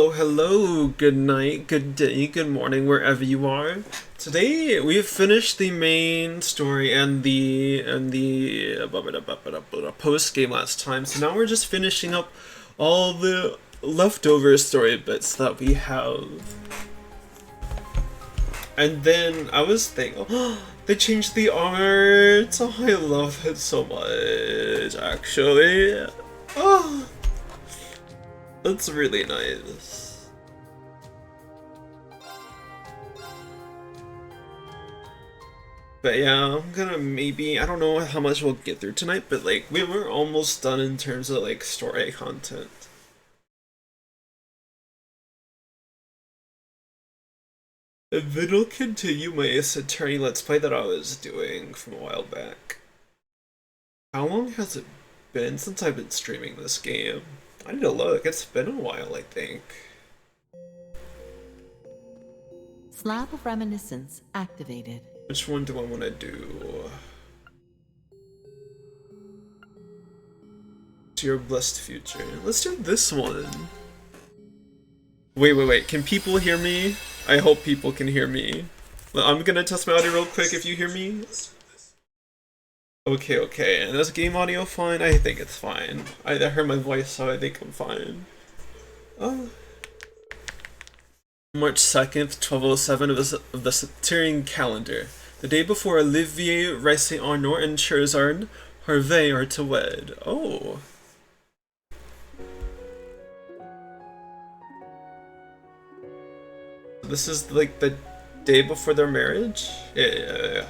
Oh, hello, good night, good day, good morning, wherever you are. Today we've finished the main story and the post game last time, so now we're just finishing up all the leftover story bits that we have. And then I was thinking, oh, they changed the art. Oh, I love it so much, actually. Oh, that's really nice. But yeah, I'm gonna maybe, I don't know how much we'll get through tonight, but like, we were almost done in terms of like story content. And then I'll continue my Ace Attorney Let's Play that I was doing from a while back. How long has it been since I've been streaming this game? I need to look, it's been a while, I think. Slab of Reminiscence activated. Which one do I want to do? To your blessed future. Let's do this one. Wait. Can people hear me? I hope people can hear me. I'm gonna test my audio real quick if you hear me. Okay. And is game audio fine? I think it's fine. I heard my voice, so I think I'm fine. March 2nd, 1207 of the Satyrian calendar. The day before Olivier, Rice Arnor, and Charizard Harvey are to wed. Oh. This is like the day before their marriage? Yeah.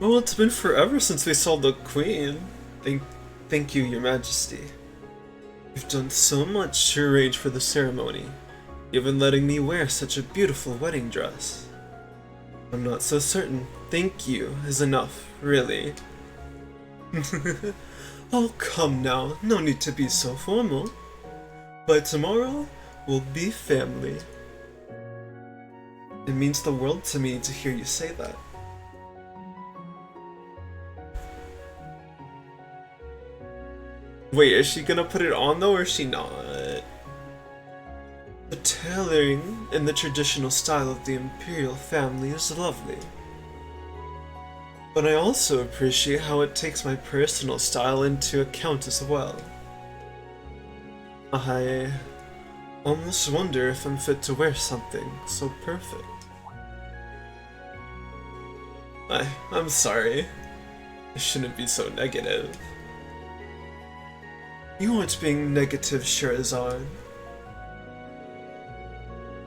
Well, it's been forever since we saw the Queen. Thank you, Your Majesty. You've done so much to arrange for the ceremony, even letting me wear such a beautiful wedding dress. I'm not so certain thank you is enough, really. Oh, come now, no need to be so formal. By tomorrow, we'll be family. It means the world to me to hear you say that. Wait, is she gonna put it on though, or is she not? The tailoring in the traditional style of the imperial family is lovely. But I also appreciate how it takes my personal style into account as well. I almost wonder if I'm fit to wear something so perfect. I'm sorry. I shouldn't be so negative. You aren't being negative, Charizard.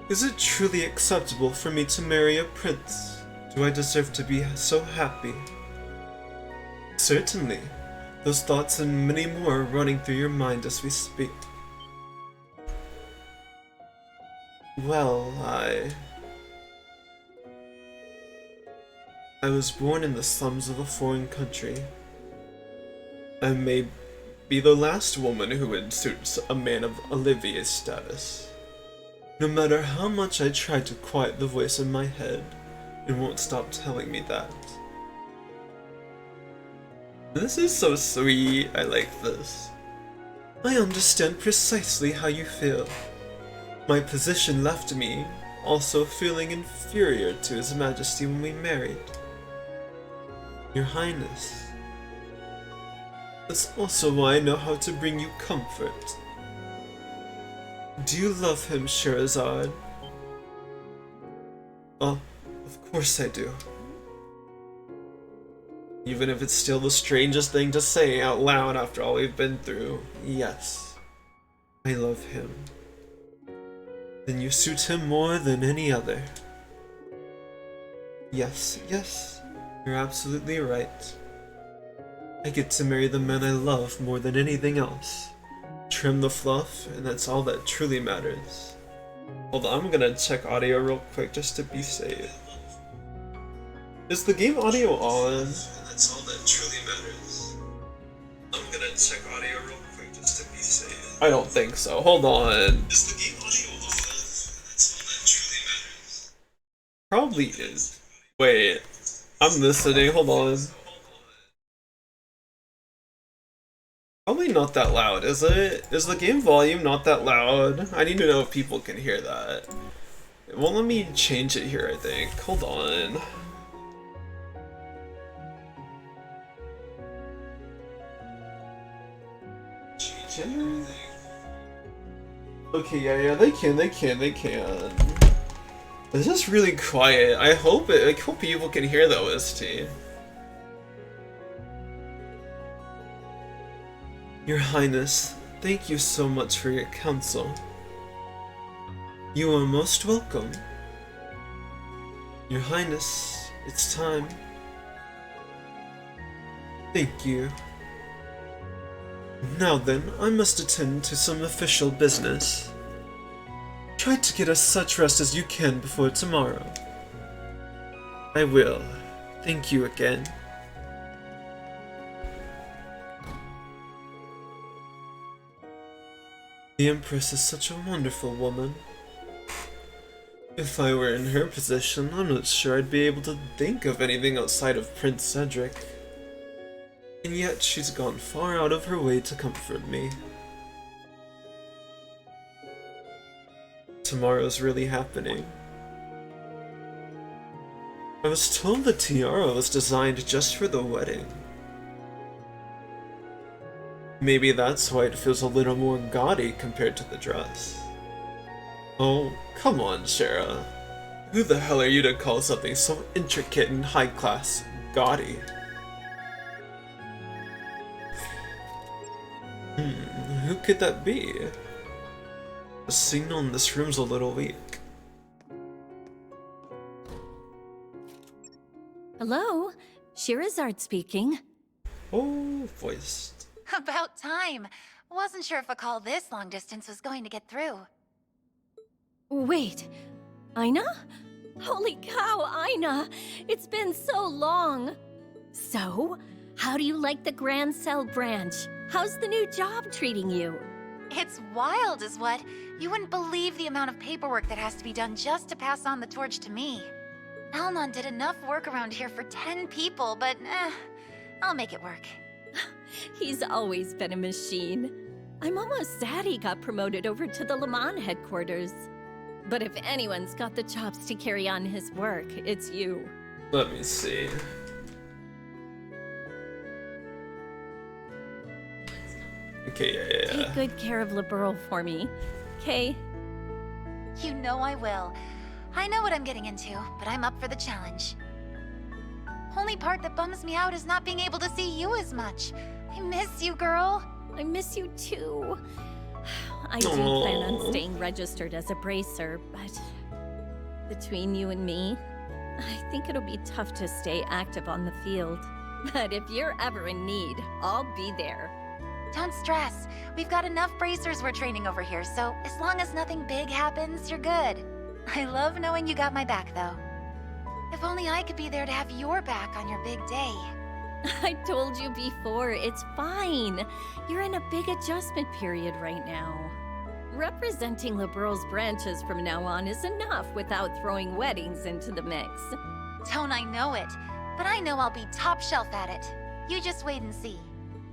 Is it truly acceptable for me to marry a prince? Do I deserve to be so happy? Certainly. Those thoughts and many more are running through your mind as we speak. Well, I was born in the slums of a foreign country. I may be the last woman who would suit a man of Olivier's status. No matter how much I try to quiet the voice in my head, it won't stop telling me that. This is so sweet, I like this. I understand precisely how you feel. My position left me also feeling inferior to His Majesty when we married. Your Highness. That's also why I know how to bring you comfort. Do you love him, Charizard? Oh, of course I do. Even if it's still the strangest thing to say out loud after all we've been through, yes, I love him. Then you suit him more than any other. Yes, you're absolutely right. I get to marry the man I love more than anything else. Trim the fluff, and that's all that truly matters. Hold on, I'm gonna check audio real quick just to be safe. Is the game audio on? That's all that truly matters. I'm gonna check audio real quick just to be safe. I don't think so. Hold on. Is the game audio on? That's all that truly matters. probably is. Wait, I'm listening, hold on. Probably not that loud, is it? Is the game volume not that loud? I need to know if people can hear that. It won't let me change it here, I think. Hold on. Change everything. Okay, yeah, they can. This is really quiet. I hope people can hear the OST. Your Highness, thank you so much for your counsel. You are most welcome. Your Highness, it's time. Thank you. Now then, I must attend to some official business. Try to get as such rest as you can before tomorrow. I will. Thank you again. The Empress is such a wonderful woman. If I were in her position, I'm not sure I'd be able to think of anything outside of Prince Cedric. And yet she's gone far out of her way to comfort me. Tomorrow's really happening. I was told the tiara was designed just for the wedding. Maybe that's why it feels a little more gaudy compared to the dress. Oh, come on, Shara. Who the hell are you to call something so intricate and high-class gaudy? Who could that be? The signal in this room's a little weak. Hello, Shirazard speaking. Oh, voiced. About time. Wasn't sure if a call this long distance was going to get through. Wait, Aina? Holy cow, Aina! It's been so long! So, how do you like the Grand Cell branch? How's the new job treating you? It's wild, is what. You wouldn't believe the amount of paperwork that has to be done just to pass on the torch to me. Elnon did enough work around here for 10 people, but I'll make it work. He's always been a machine. I'm almost sad he got promoted over to the Le Mans headquarters. But if anyone's got the chops to carry on his work, it's you. Let me see. Okay, yeah. Take good care of Liberal for me, okay? You know I will. I know what I'm getting into, but I'm up for the challenge. Only part that bums me out is not being able to see you as much. I miss you, girl. I miss you too. I do plan on staying registered as a bracer, but between you and me, I think it'll be tough to stay active on the field. But if you're ever in need, I'll be there. Don't stress. We've got enough bracers we're training over here, so as long as nothing big happens, you're good. I love knowing you got my back, though. If only I could be there to have your back on your big day. I told you before, it's fine. You're in a big adjustment period right now. Representing Liberal's branches from now on is enough without throwing weddings into the mix. Don't I know it? But I know I'll be top shelf at it. You just wait and see.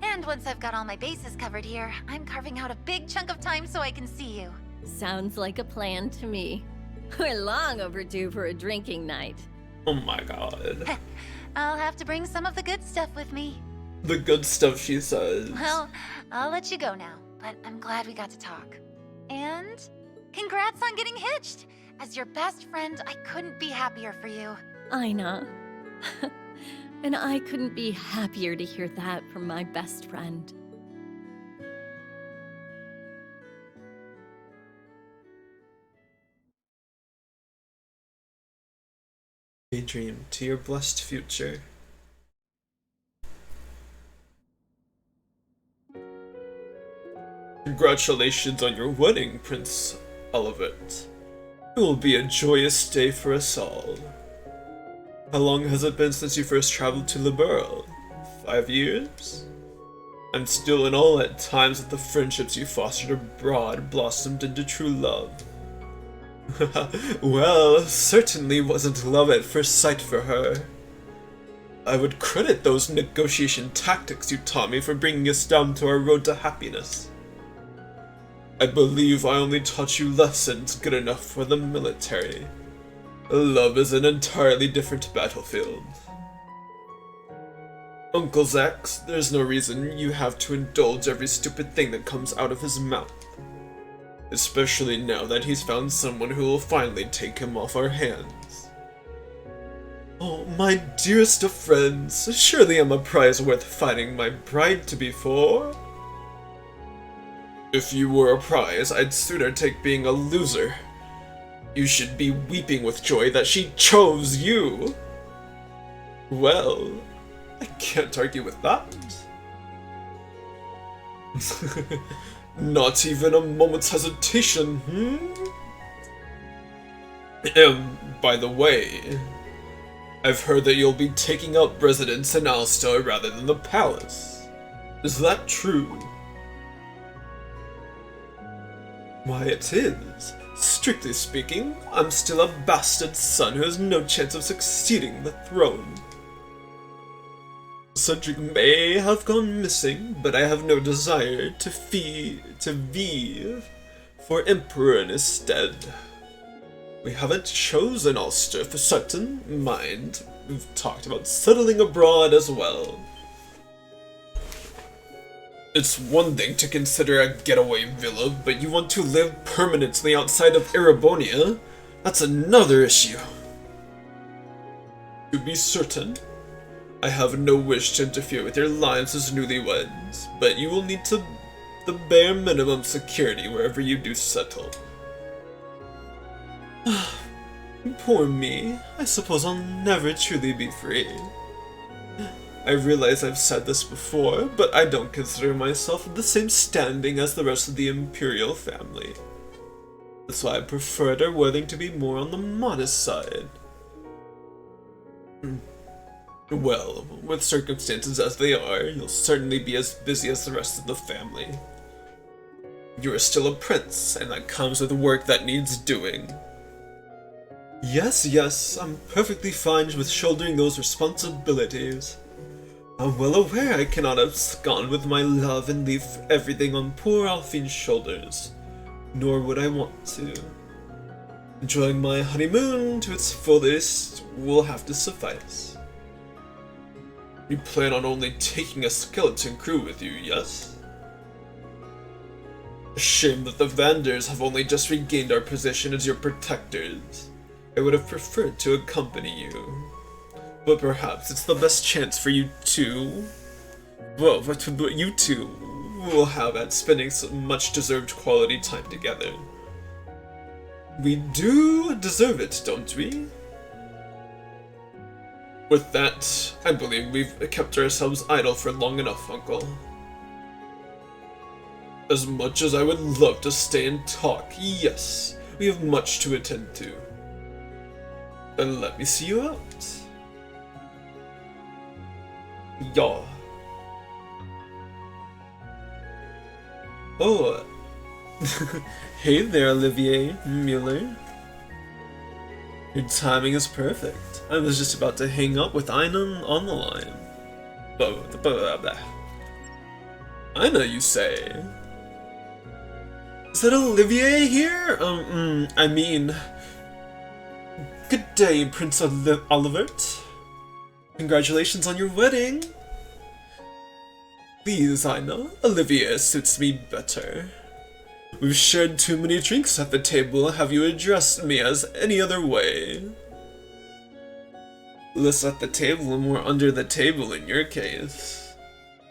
And once I've got all my bases covered here, I'm carving out a big chunk of time so I can see you. Sounds like a plan to me. We're long overdue for a drinking night. Oh my god. I'll have to bring some of the good stuff with me. The good stuff, she says. Well, I'll let you go now, but I'm glad we got to talk. And congrats on getting hitched! As your best friend, I couldn't be happier for you. Aina. And I couldn't be happier to hear that from my best friend. Daydream to your blessed future. Congratulations on your wedding, Prince Olivet. It will be a joyous day for us all. How long has it been since you first traveled to Liberal? 5 years? I'm still in awe at times that the friendships you fostered abroad blossomed into true love. Well, certainly wasn't love at first sight for her. I would credit those negotiation tactics you taught me for bringing us down to our road to happiness. I believe I only taught you lessons good enough for the military. Love is an entirely different battlefield. Uncle Zax, there's no reason you have to indulge every stupid thing that comes out of his mouth. Especially now that he's found someone who will finally take him off our hands. Oh, my dearest of friends, surely I'm a prize worth fighting my bride-to-be for? If you were a prize, I'd sooner take being a loser. You should be weeping with joy that she chose you. Well, I can't argue with that. Not even a moment's hesitation, by the way, I've heard that you'll be taking up residence in Alsta rather than the palace. Is that true? Why, it is. Strictly speaking, I'm still a bastard son who has no chance of succeeding the throne. Cedric may have gone missing, but I have no desire to vie for emperor in his stead. We haven't chosen Ulster for certain, mind. We've talked about settling abroad as well. It's one thing to consider a getaway villa, but you want to live permanently outside of Erebonia? That's another issue. To be certain, I have no wish to interfere with your lives as newlyweds, but you will need the bare minimum security wherever you do settle. Poor me, I suppose I'll never truly be free. I realize I've said this before, but I don't consider myself of the same standing as the rest of the Imperial family. That's why I preferred our wedding to be more on the modest side. Well, with circumstances as they are, you'll certainly be as busy as the rest of the family. You are still a prince, and that comes with work that needs doing. Yes, I'm perfectly fine with shouldering those responsibilities. I'm well aware I cannot abscond with my love and leave everything on poor Alfine's shoulders, nor would I want to. Enjoying my honeymoon to its fullest will have to suffice. You plan on only taking a skeleton crew with you, yes? A shame that the Vanders have only just regained our position as your protectors. I would have preferred to accompany you. But perhaps it's the best chance for you two. Well, what you two will have at spending some much-deserved quality time together. We do deserve it, don't we? With that, I believe we've kept ourselves idle for long enough, Uncle. As much as I would love to stay and talk, yes, we have much to attend to. Then let me see you out. Yeah. Oh, hey there, Olivier Mueller. Your timing is perfect. I was just about to hang up with Aina on the line. Blah, blah. Aina, you say? Is that Olivier here? I mean... Good day, Prince Olivert. Congratulations on your wedding. Please, Aina, Olivier suits me better. We've shared too many drinks at the table. Have you addressed me as any other way? Less at the table and more under the table in your case.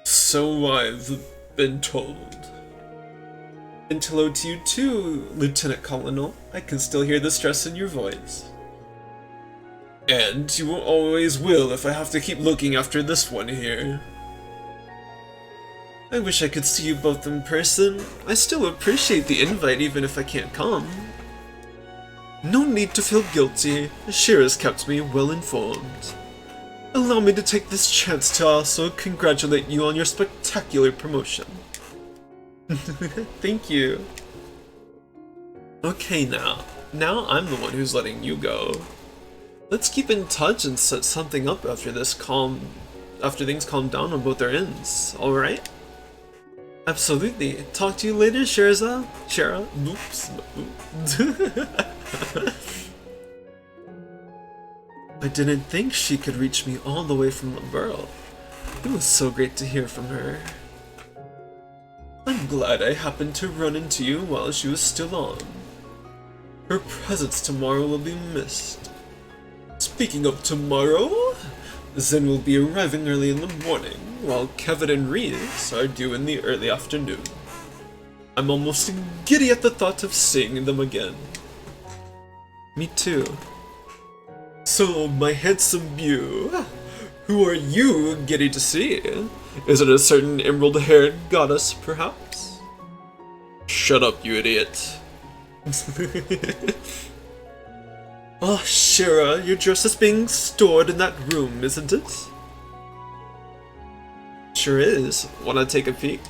So I've been told. And hello to you too, Lieutenant Colonel. I can still hear the stress in your voice. And you always will if I have to keep looking after this one here. I wish I could see you both in person. I still appreciate the invite even if I can't come. No need to feel guilty. Shira's kept me well informed. Allow me to take this chance to also congratulate you on your spectacular promotion. Thank you. Okay now, now I'm the one who's letting you go. Let's keep in touch and set something up after things calm down on both our ends, alright? Absolutely. Talk to you later, Shara. Oops. I didn't think she could reach me all the way from the borough. It was so great to hear from her. I'm glad I happened to run into you while she was still on. Her presence tomorrow will be missed. Speaking of tomorrow, Zen will be arriving early in the morning, while Kevin and Reese are due in the early afternoon. I'm almost giddy at the thought of seeing them again. Me too. So, my handsome beau, who are you giddy to see? Is it a certain emerald-haired goddess, perhaps? Shut up, you idiot. Oh, Shara, your dress is being stored in that room, isn't it? Sure is. Wanna take a peek?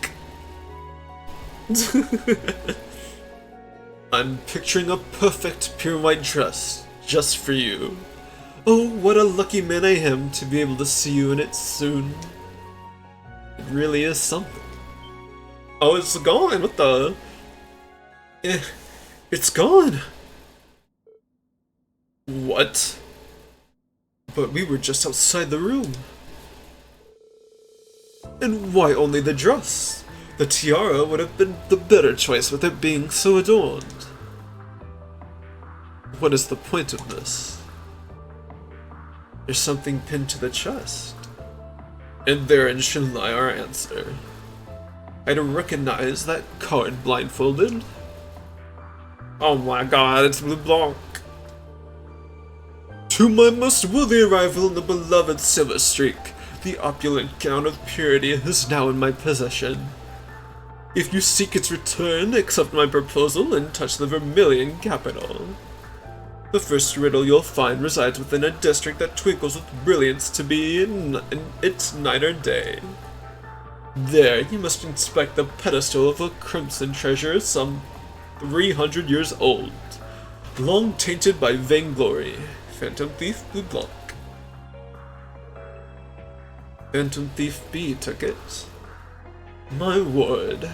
I'm picturing a perfect pure white dress, just for you. Oh, what a lucky man I am to be able to see you in it soon. It really is something. Oh, it's gone, what the? It's gone! What? But we were just outside the room. And why only the dress? The tiara would have been the better choice with it being so adorned. What is the point of this? There's something pinned to the chest. And therein should lie our answer. I'd recognize that card blindfolded. Oh my god, it's Blue Blanc. To my most worthy arrival in the beloved Silver Streak, the opulent gown of purity is now in my possession. If you seek its return, accept my proposal and touch the Vermilion capital. The first riddle you'll find resides within a district that twinkles with brilliance to be in its night or day. There, you must inspect the pedestal of a crimson treasure some 300 years old, long tainted by vainglory. Phantom Thief Blue Blanc. Phantom Thief B took it. My word.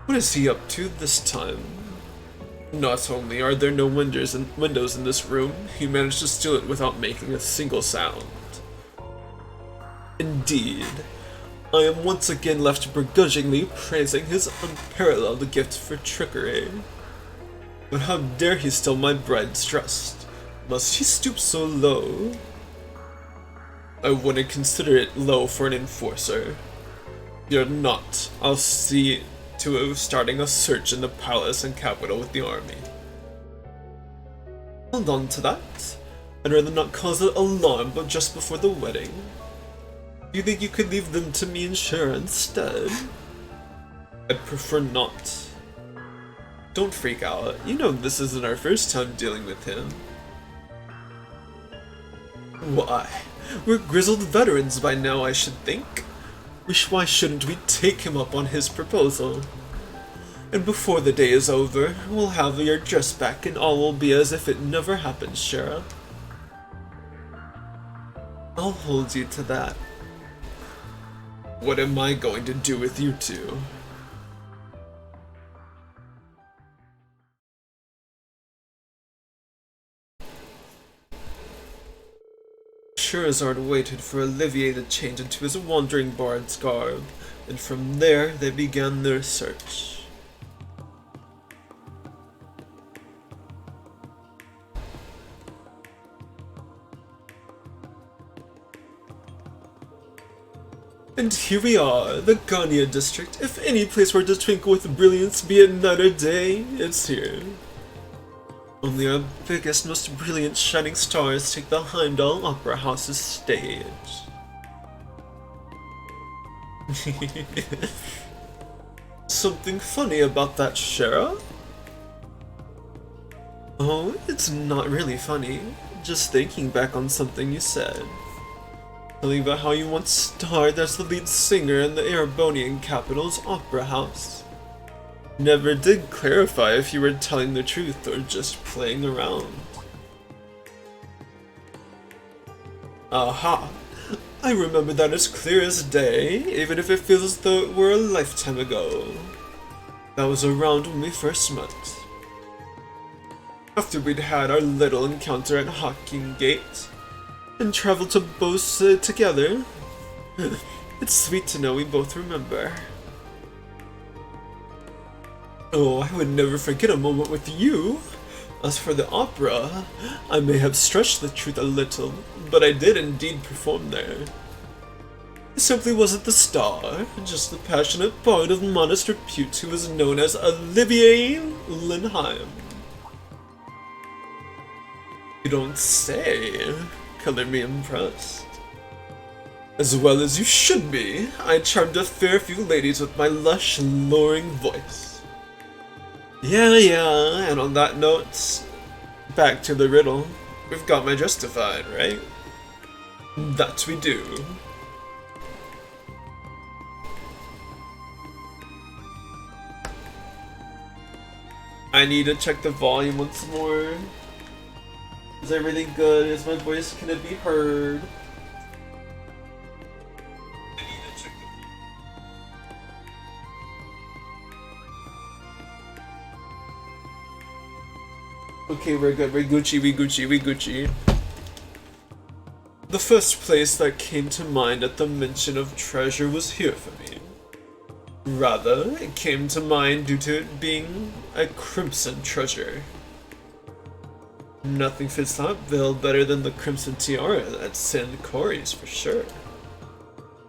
What is he up to this time? Not only are there no windows in this room, he managed to steal it without making a single sound. Indeed, I am once again left begrudgingly praising his unparalleled gift for trickery. But how dare he steal my bride's trust? Must he stoop so low? I wouldn't consider it low for an enforcer. You're not. I'll see to starting a search in the palace and capital with the army. Hold on to that. I'd rather not cause an alarm but just before the wedding. Do you think you could leave them to me and Shara instead? I'd prefer not. Don't freak out. You know this isn't our first time dealing with him. Why? We're grizzled veterans by now, I should think. Why shouldn't we take him up on his proposal? And before the day is over, we'll have your dress back and all will be as if it never happened, Shara. I'll hold you to that. What am I going to do with you two? Charizard waited for Olivier to change into his wandering bard's garb, and from there they began their search. And here we are, the Ganya district. If any place were to twinkle with brilliance, be it night or day, it's here. Only our biggest, most brilliant shining stars take the Heimdall Opera House's stage. Something funny about that, Shara? Oh, it's not really funny. Just thinking back on something you said. Telling about how you once starred as the lead singer in the Erebonian capital's opera house. never did clarify if you were telling the truth or just playing around. Aha! I remember that as clear as day, even if it feels as though it were a lifetime ago. That was around when we first met. After we'd had our little encounter at Hawking Gate, and traveled to Bose together. It's sweet to know we both remember. Oh, I would never forget a moment with you. As for the opera, I may have stretched the truth a little, but I did indeed perform there. I simply wasn't the star, just the passionate part of modest repute who was known as Olivier Linheim. You don't say. Color me impressed. As well as you should be, I charmed a fair few ladies with my lush, luring voice. Yeah, and on that note, back to the riddle. We've got my justified, right? That we do. I need to check the volume once more. Is everything good? Is my voice gonna be heard? Okay, we're good. We're Gucci, we Gucci, we Gucci. The first place that came to mind at the mention of treasure was here for me. Rather, it came to mind due to it being a crimson treasure. Nothing fits that bill better than the crimson tiara at San Corey's for sure.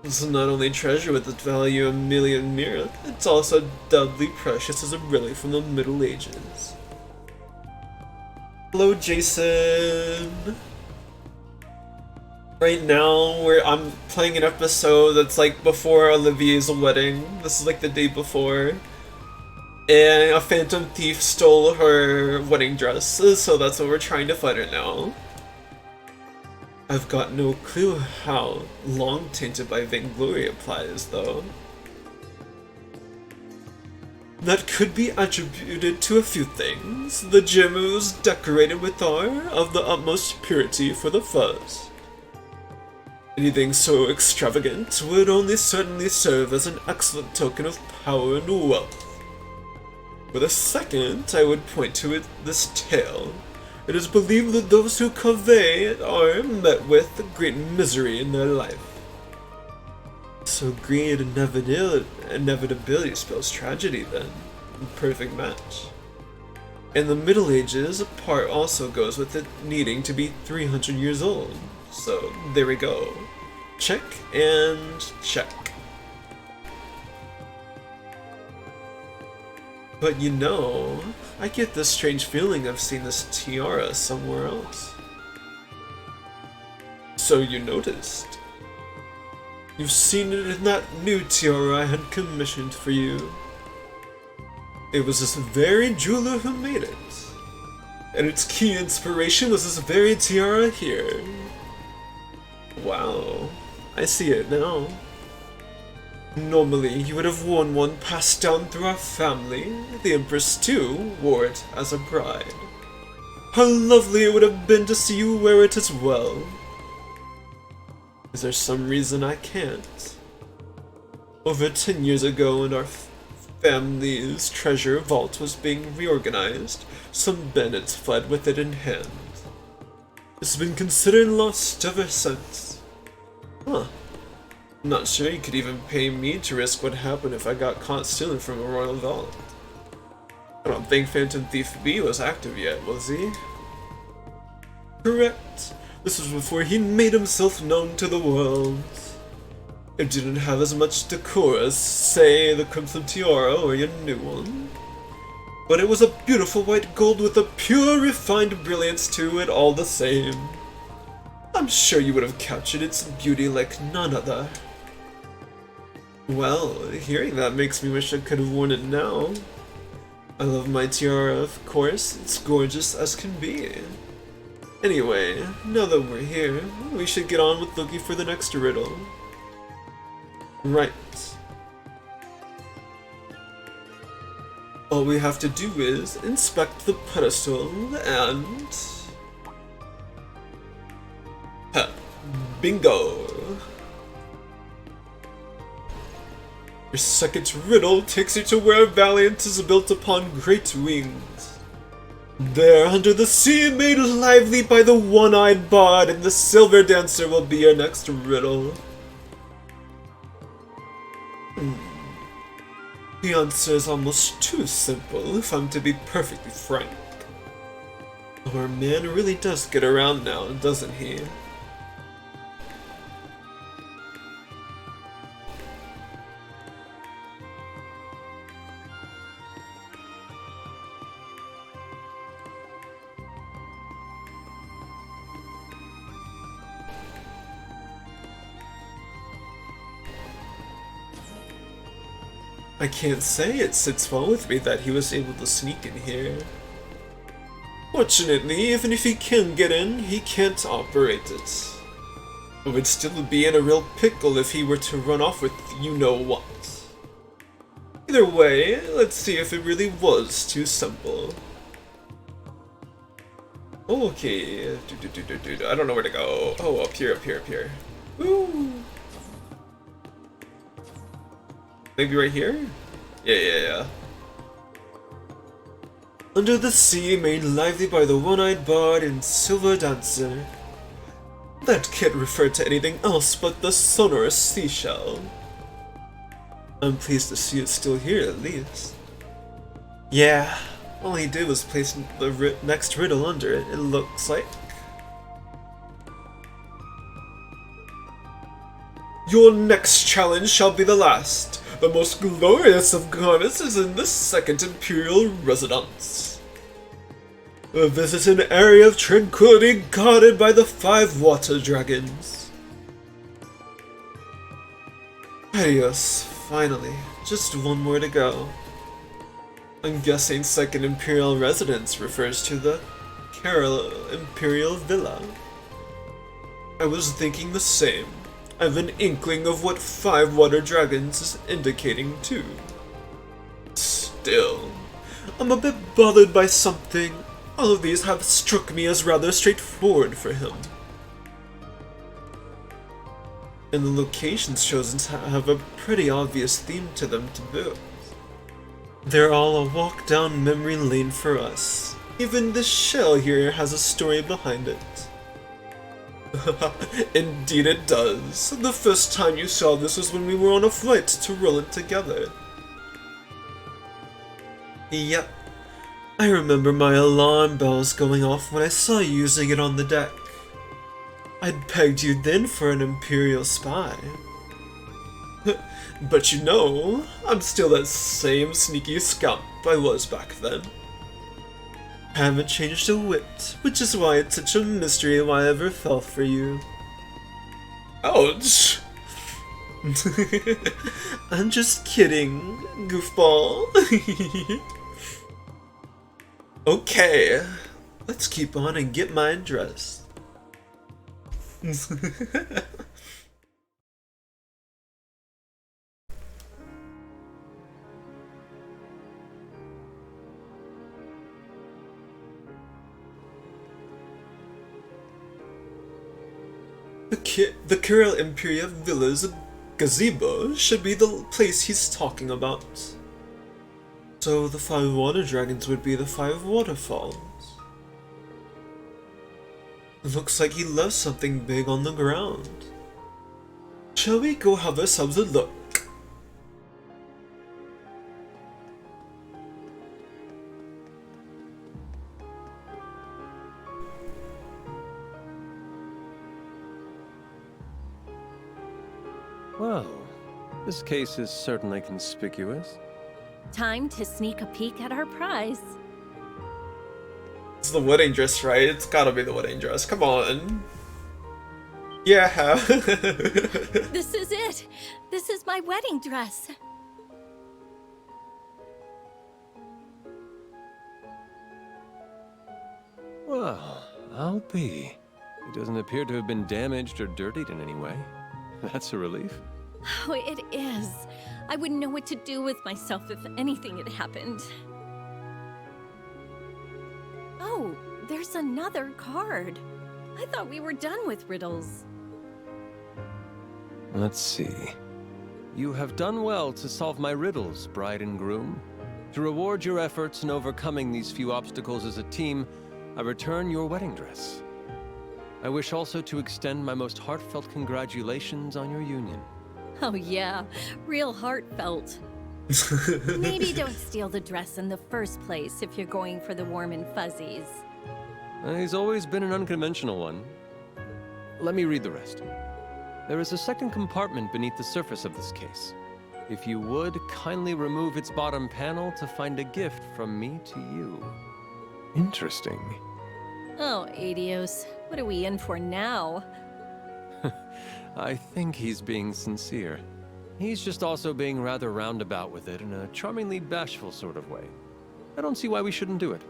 It's not only treasure with its value a million mira, it's also doubly precious as a relic from the Middle Ages. Hello, Jason. Right now, I'm playing an episode that's like before Olivier's wedding. This is like the day before. And a phantom thief stole her wedding dress, so that's what we're trying to find her now. I've got no clue how long tainted by vainglory applies, though. That could be attributed to a few things. The gem was decorated with ore of the utmost purity for the fuzz. Anything so extravagant would only certainly serve as an excellent token of power and wealth. For the second, I would point to this tale. It is believed that those who convey it are met with great misery in their life. So greed inevitability spells tragedy then. Perfect match. In the Middle Ages, a part also goes with it needing to be 300 years old. So there we go. Check and check. But you know, I get this strange feeling I've seen this tiara somewhere else. So you noticed. You've seen it in that new tiara I had commissioned for you. It was this very jeweler who made it. And its key inspiration was this very tiara here. Wow, I see it now. Normally, you would have worn one passed down through our family. The Empress, too, wore it as a bride. How lovely it would have been to see you wear it as well. Is there some reason I can't? Over 10 years ago, when our family's treasure vault was being reorganized, some bandits fled with it in hand. It's been considered lost ever since. Huh. I'm not sure you could even pay me to risk what happened if I got caught stealing from a royal vault. I don't think Phantom Thief B was active yet, was he? Correct. This was before he made himself known to the world. It didn't have as much decor as, say, the Crimson Tiara or your new one. But it was a beautiful white gold with a pure, refined brilliance to it all the same. I'm sure you would have captured its beauty like none other. Well, hearing that makes me wish I could have worn it now. I love my tiara, of course. It's gorgeous as can be. Anyway, now that we're here, we should get on with looking for the next riddle. Right. All we have to do is inspect the pedestal and... Ha! Bingo! Your second riddle takes you to where Valiant is built upon great wings. There, under the sea, made lively by the one-eyed bard, and the silver dancer will be your next riddle. The answer is almost too simple, if I'm to be perfectly frank. Our man really does get around now, doesn't he? I can't say it sits well with me that he was able to sneak in here. Fortunately, even if he can get in, he can't operate it. I would still be in a real pickle if he were to run off with you-know-what. Either way, let's see if it really was too simple. Okay, I don't know where to go. Oh, up here. Woo! Maybe right here? Yeah. Under the sea, made lively by the one-eyed bard and silver dancer. That can't refer to anything else but the sonorous seashell. I'm pleased to see it's still here, at least. Yeah, all he did was place the next riddle under it, it looks like. Your next challenge shall be the last. The most glorious of goddesses is in the second imperial residence. Visit an area of tranquility guarded by the 5 water dragons. Adios, finally. Just one more to go. I'm guessing second imperial residence refers to the Carol Imperial Villa. I was thinking the same. I have an inkling of what 5 water dragons is indicating too. Still, I'm a bit bothered by something. All of these have struck me as rather straightforward for him. And the locations chosen have a pretty obvious theme to them to boot. They're all a walk down memory lane for us. Even this shell here has a story behind it. Indeed it does. The first time you saw this was when we were on a flight to roll it together. Yep. I remember my alarm bells going off when I saw you using it on the deck. I'd pegged you then for an Imperial spy. But you know, I'm still that same sneaky scamp I was back then. Haven't changed a whit, which is why it's such a mystery why I ever fell for you. Ouch! I'm just kidding, goofball. Okay, let's keep on and get my dress. The Carol Imperial Villa's gazebo should be the place he's talking about. So the 5 water dragons would be the 5 waterfalls. Looks like he left something big on the ground. Shall we go have ourselves a look? Well, this case is certainly conspicuous. Time to sneak a peek at our prize. It's the wedding dress, right? It's gotta be the wedding dress. Come on. Yeah. This is it. This is my wedding dress. Well, I'll be. It doesn't appear to have been damaged or dirtied in any way. That's a relief. Oh, it is. I wouldn't know what to do with myself if anything had happened. Oh, there's another card. I thought we were done with riddles. Let's see. You have done well to solve my riddles, bride and groom. To reward your efforts in overcoming these few obstacles as a team, I return your wedding dress. I wish also to extend my most heartfelt congratulations on your union. Oh yeah, real heartfelt. Maybe don't steal the dress in the first place if you're going for the warm and fuzzies. He's always been an unconventional one. Let me read the rest. There is a second compartment beneath the surface of this case. If you would, kindly remove its bottom panel to find a gift from me to you. Interesting. Oh, Adios. What are we in for now? I think he's being sincere. He's just also being rather roundabout with it in a charmingly bashful sort of way. I don't see why we shouldn't do it.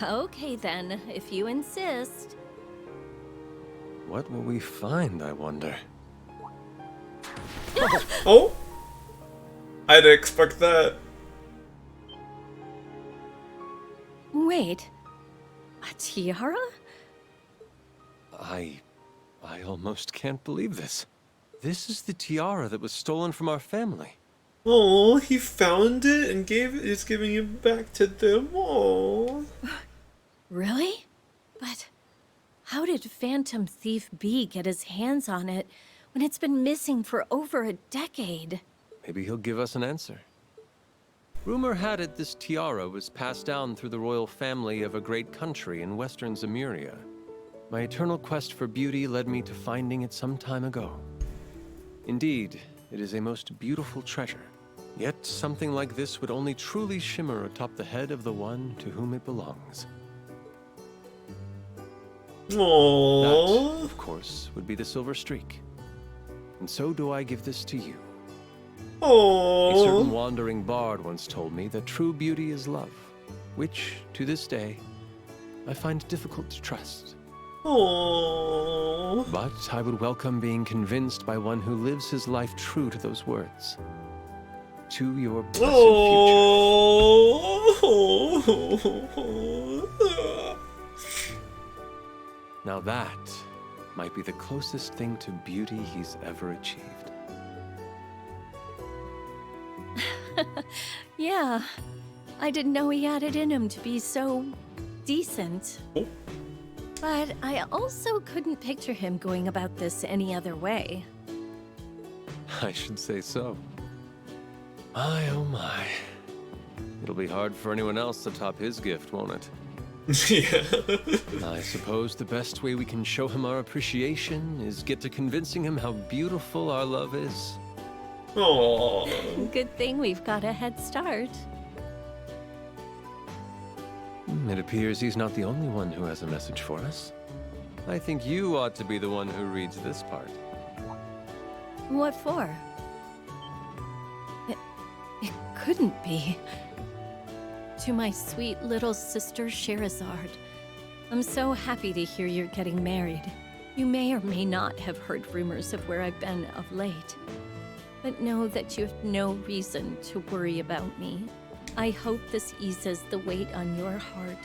Okay then, if you insist. What will we find, I wonder? Oh? I didn't expect that. Wait. A tiara? I almost can't believe this. This is the tiara that was stolen from our family. Oh, he found it and is giving it back to them. Oh. Really? But how did Phantom Thief B get his hands on it when it's been missing for over a decade? Maybe he'll give us an answer. Rumor had it this tiara was passed down through the royal family of a great country in western Zemuria. My eternal quest for beauty led me to finding it some time ago. Indeed, it is a most beautiful treasure. Yet something like this would only truly shimmer atop the head of the one to whom it belongs. Aww. That, of course, would be the silver streak. And so do I give this to you. A certain Aww. wandering bard once told me that true beauty is love, which, to this day, I find difficult to trust. Aww. But I would welcome being convinced by one who lives his life true to those words. To your blessed future. Oh. Now that might be the closest thing to beauty he's ever achieved. Yeah, I didn't know he had it in him to be so decent. Oh. But I also couldn't picture him going about this any other way. I should say so. My, oh my. It'll be hard for anyone else to top his gift, won't it? Yeah. I suppose the best way we can show him our appreciation is get to convincing him how beautiful our love is. Aww. Good thing we've got a head start. It appears he's not the only one who has a message for us. I think you ought to be the one who reads this part. What for? It couldn't be. To my sweet little sister Sherazard, I'm so happy to hear you're getting married. You may or may not have heard rumors of where I've been of late, but know that you have no reason to worry about me. I hope this eases the weight on your heart,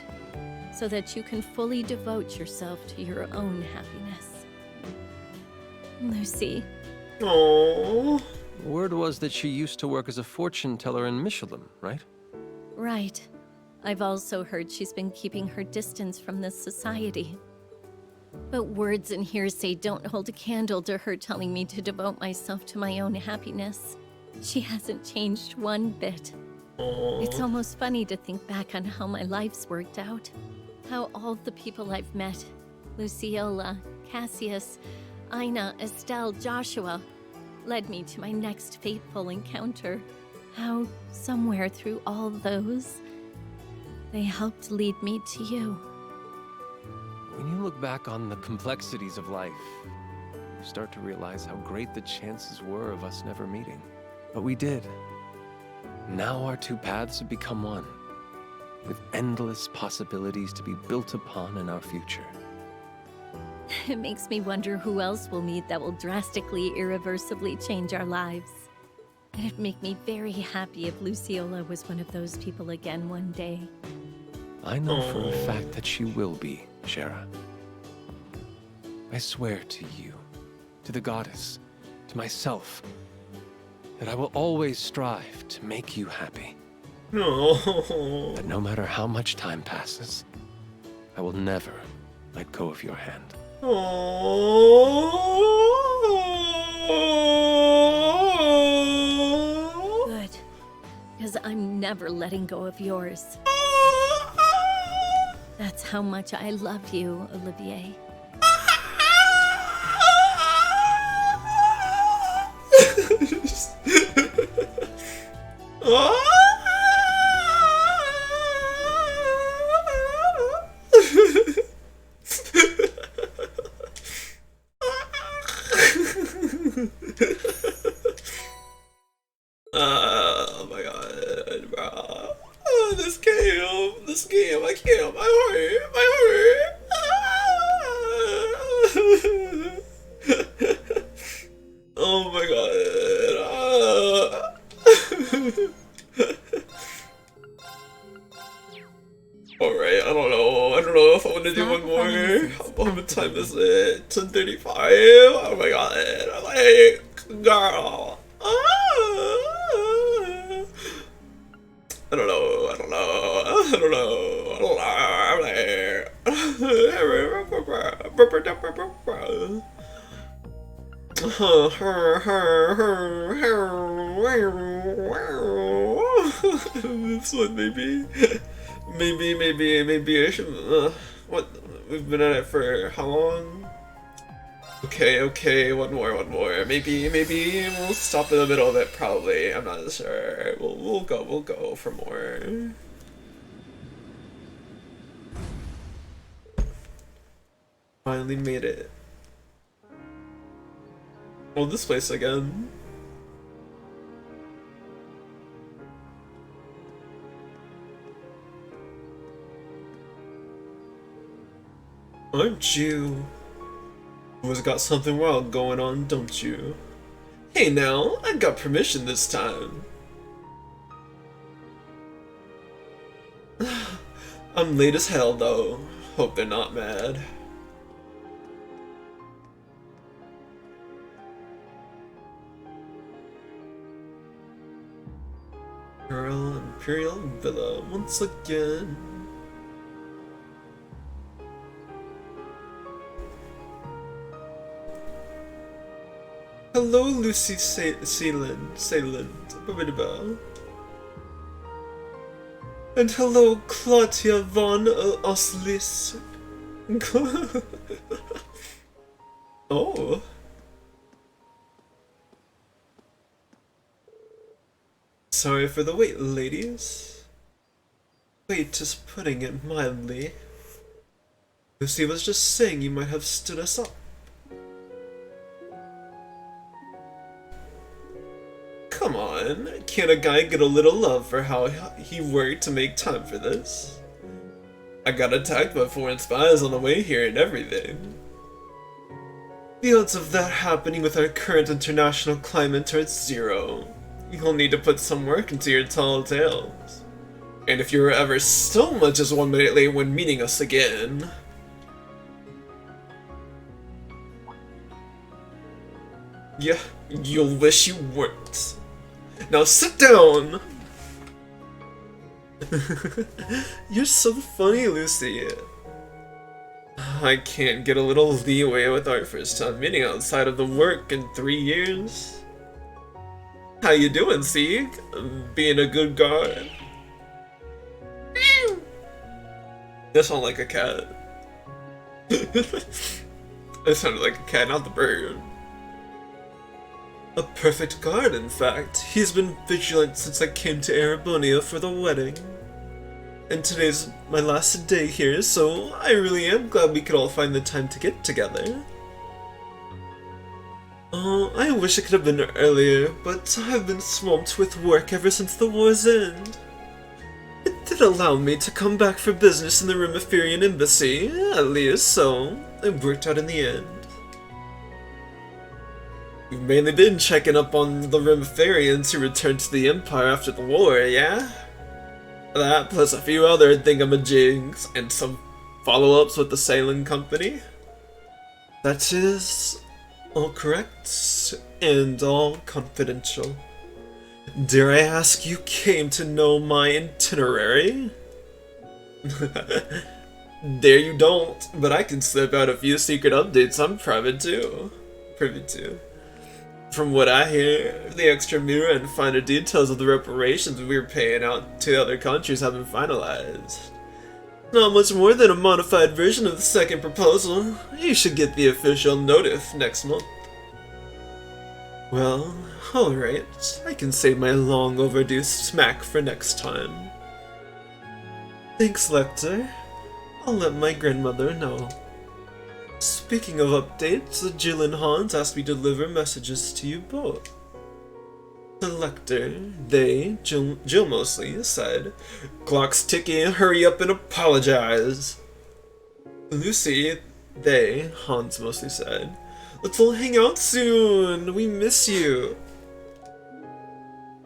so that you can fully devote yourself to your own happiness. Lucy. Aww. Word was that she used to work as a fortune teller in Michelin, right? Right. I've also heard she's been keeping her distance from this society. But words and hearsay don't hold a candle to her telling me to devote myself to my own happiness. She hasn't changed one bit. It's almost funny to think back on how my life's worked out. How all the people I've met, Luciola, Cassius, Ina, Estelle, Joshua, led me to my next fateful encounter. How, somewhere through all those, they helped lead me to you. When you look back on the complexities of life, you start to realize how great the chances were of us never meeting. But we did. Now our two paths have become one, with endless possibilities to be built upon in our future. It makes me wonder who else we'll meet that will drastically, irreversibly change our lives. It'd make me very happy if Luciola was one of those people again one day. I know for a fact that she will be, Shara. I swear to you, to the goddess, to myself, that I will always strive to make you happy. No. But no matter how much time passes, I will never let go of your hand. Good. Because I'm never letting go of yours. That's how much I love you, Olivier. Oh my god, bro. Oh, this game, I can't, my heart. Oh my god. Alright, I don't know if I want to do one more. What time is it? 10:35? Oh my god, I'm like, girl. I don't This one maybe I should, what, we've been at it for how long? Okay, one more. Maybe we'll stop in the middle of it, probably. I'm not sure. We'll go for more. Finally made it. Oh, this place again. Aren't you? Always got something wild going on, don't you? Hey now, I got permission this time. I'm late as hell though. Hope they're not mad. Girl, Imperial Villa once again. Hello, Lucy Sealand. And hello, Claudia von Oslis. Oh. Sorry for the wait, ladies. Wait is putting it mildly. Lucy was just saying you might have stood us up. Come on, can't a guy get a little love for how he worked to make time for this? I got attacked by foreign spies on the way here and everything. The odds of that happening with our current international climate are at 0. You'll need to put some work into your tall tales. And if you were ever so much as 1 minute late when meeting us again... Yeah, you'll wish you weren't. Now sit down! You're so funny, Lucy. I can't get a little leeway with our first time meeting outside of the work in 3 years. How you doing, Sieg? Being a good guard? That sounded like a cat. That sounded like a cat, not the bird. A perfect guard, in fact. He's been vigilant since I came to Erebonia for the wedding. And today's my last day here, so I really am glad we could all find the time to get together. Oh, I wish it could have been earlier, but I've been swamped with work ever since the war's end. It did allow me to come back for business in the Reverie embassy, at least, so it worked out in the end. You've mainly been checking up on the Remiferians who returned to the Empire after the war, yeah? That plus a few other thingamajigs and some follow-ups with the sailing company. That is all correct and all confidential. Dare I ask, you came to know my itinerary? Dare you don't, but I can slip out a few secret updates I'm privy to. From what I hear, the extra mirror and finer details of the reparations we're paying out to other countries have been finalized. Not much more than a modified version of the second proposal. You should get the official notice next month. Well, alright. I can save my long overdue smack for next time. Thanks, Lecter. I'll let my grandmother know. Speaking of updates, Jill and Hans asked me to deliver messages to you both. The Lecter, they, Jill mostly, said, "Clock's ticking, hurry up and apologize." Lucy, they, Hans mostly said, "Let's all hang out soon, we miss you."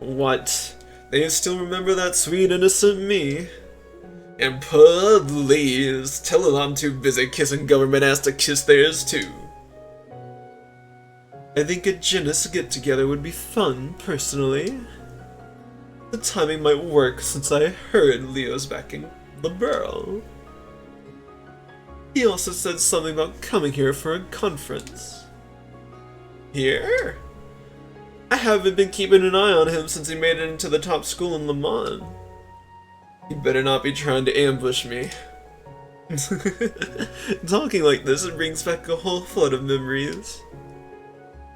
What? They still remember that sweet innocent me? And please, tell them I'm too busy kissing government ass to kiss theirs too. I think a Genis get-together would be fun, personally. The timing might work since I heard Leo's backing the girl. He also said something about coming here for a conference. Here? I haven't been keeping an eye on him since he made it into the top school in Le Mans. You better not be trying to ambush me. Talking like this, it brings back a whole flood of memories.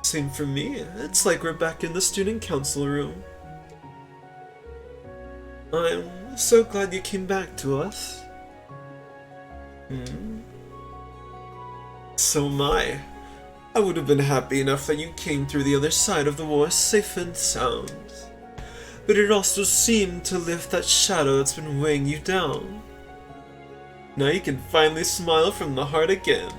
Same for me, it's like we're back in the student council room. I'm so glad you came back to us. So am I. I would have been happy enough that you came through the other side of the war safe and sound. But it also seemed to lift that shadow that's been weighing you down. Now you can finally smile from the heart again.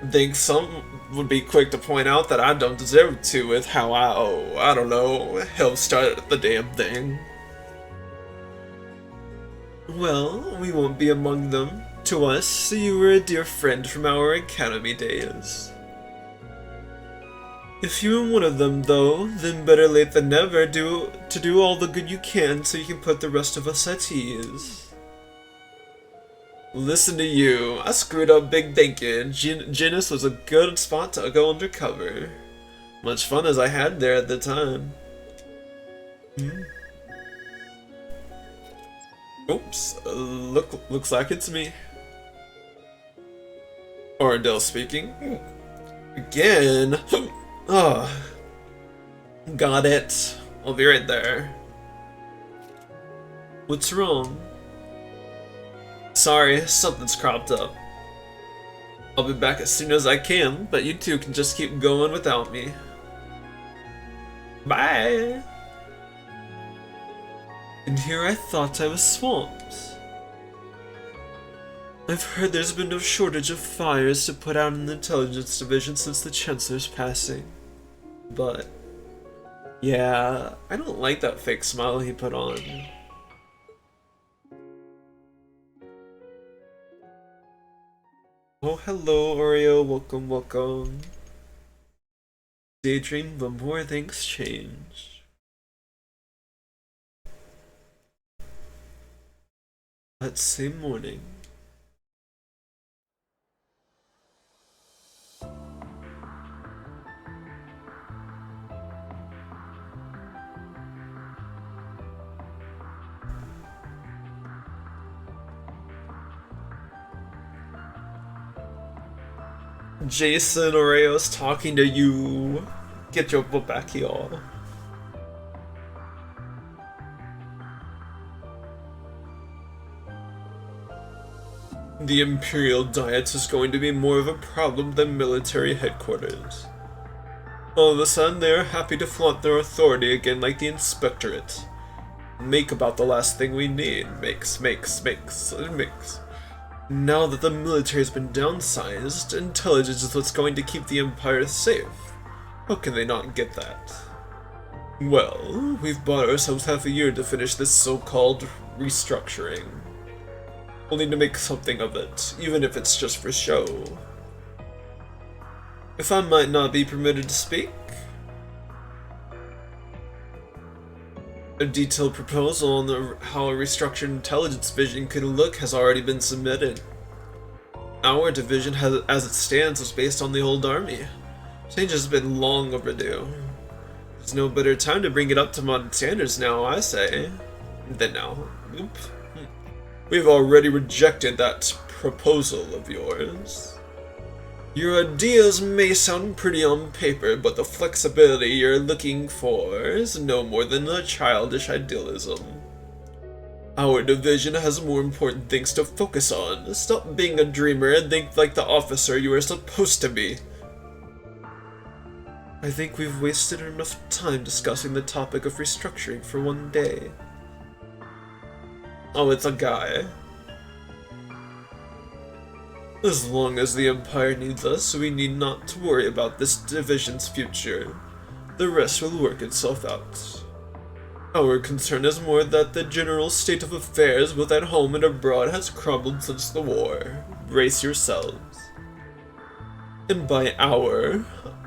Think some would be quick to point out that I don't deserve to with how I don't know, helped start the damn thing. Well, we won't be among them. To us, you were a dear friend from our academy days. If you were one of them, though, then better late than never do all the good you can so you can put the rest of us at ease. Listen to you, I screwed up big thinking. Genis was a good spot to go undercover. Much fun as I had there at the time. Oops, looks like it's me. Orndell speaking. Again. Oh, got it. I'll be right there. What's wrong? Sorry, something's cropped up. I'll be back as soon as I can, but you two can just keep going without me. Bye! And here I thought I was swamped. I've heard there's been no shortage of fires to put out in the intelligence division since the Chancellor's passing. But yeah, I don't like that fake smile he put on. Oh, hello, Oreo. Welcome, welcome. Daydream, but more things change. That same morning. Jason Oreo's talking to you. Get your butt back here. The Imperial Diet is going to be more of a problem than military headquarters. All of a sudden, they are happy to flaunt their authority again like the Inspectorate. Make about the last thing we need. Makes. Now that the military has been downsized, intelligence is what's going to keep the Empire safe. How can they not get that? Well, we've bought ourselves half a year to finish this so-called restructuring. We'll need to make something of it, even if it's just for show. If I might not be permitted to speak? A detailed proposal on how a restructured intelligence division could look has already been submitted. Our division, as it stands, was based on the old army. Change has been long overdue. There's no better time to bring it up to modern standards now, I say. Then now. Oop. We've already rejected that proposal of yours. Your ideas may sound pretty on paper, but the flexibility you're looking for is no more than a childish idealism. Our division has more important things to focus on. Stop being a dreamer and think like the officer you are supposed to be. I think we've wasted enough time discussing the topic of restructuring for one day. Oh, it's a guy. As long as the Empire needs us, we need not to worry about this division's future. The rest will work itself out. Our concern is more that the general state of affairs, both at home and abroad, has crumbled since the war. Brace yourselves. And by our,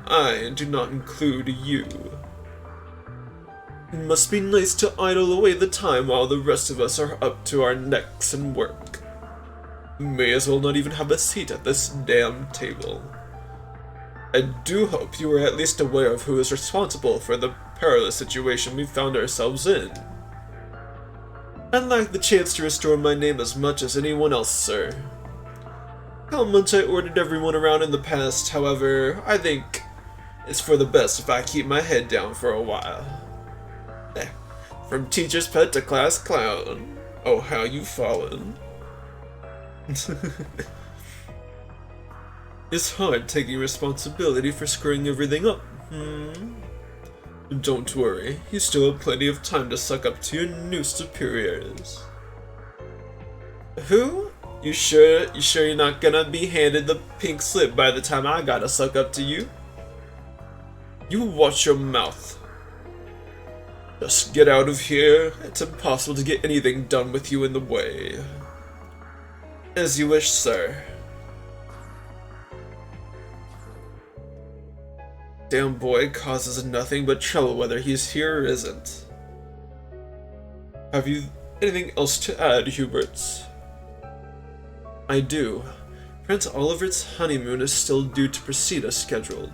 I do not include you. It must be nice to idle away the time while the rest of us are up to our necks in work. May as well not even have a seat at this damn table. I do hope you are at least aware of who is responsible for the perilous situation we found ourselves in. I'd like the chance to restore my name as much as anyone else, sir. How much I ordered everyone around in the past, however, I think it's for the best if I keep my head down for a while. From teacher's pet to class clown. Oh, how you've fallen. It's hard taking responsibility for screwing everything up, Don't worry, you still have plenty of time to suck up to your new superiors. Who? You sure you're not gonna be handed the pink slip by the time I gotta suck up to you? You watch your mouth. Just get out of here. It's impossible to get anything done with you in the way. As you wish, sir. Damn boy causes nothing but trouble whether he's here or isn't. Have you anything else to add, Hubert? I do. Prince Oliver's honeymoon is still due to proceed as scheduled.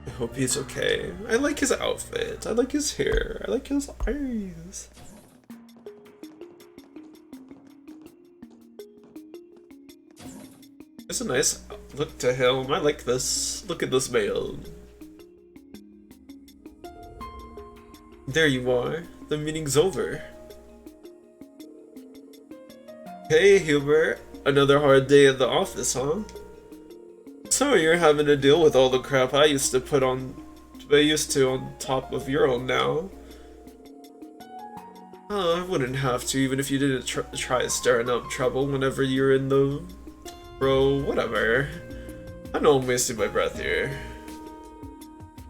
I hope he's okay. I like his outfit. I like his hair. I like his eyes. It's a nice look to him. I like this. Look at this man. There you are. The meeting's over. Hey, Hubert. Another hard day at the office, huh? Sorry you're having to deal with all the crap I used to on top of your own now. I wouldn't have to, even if you didn't try stirring up trouble whenever you're in the... Bro, whatever. I know I'm wasting my breath here.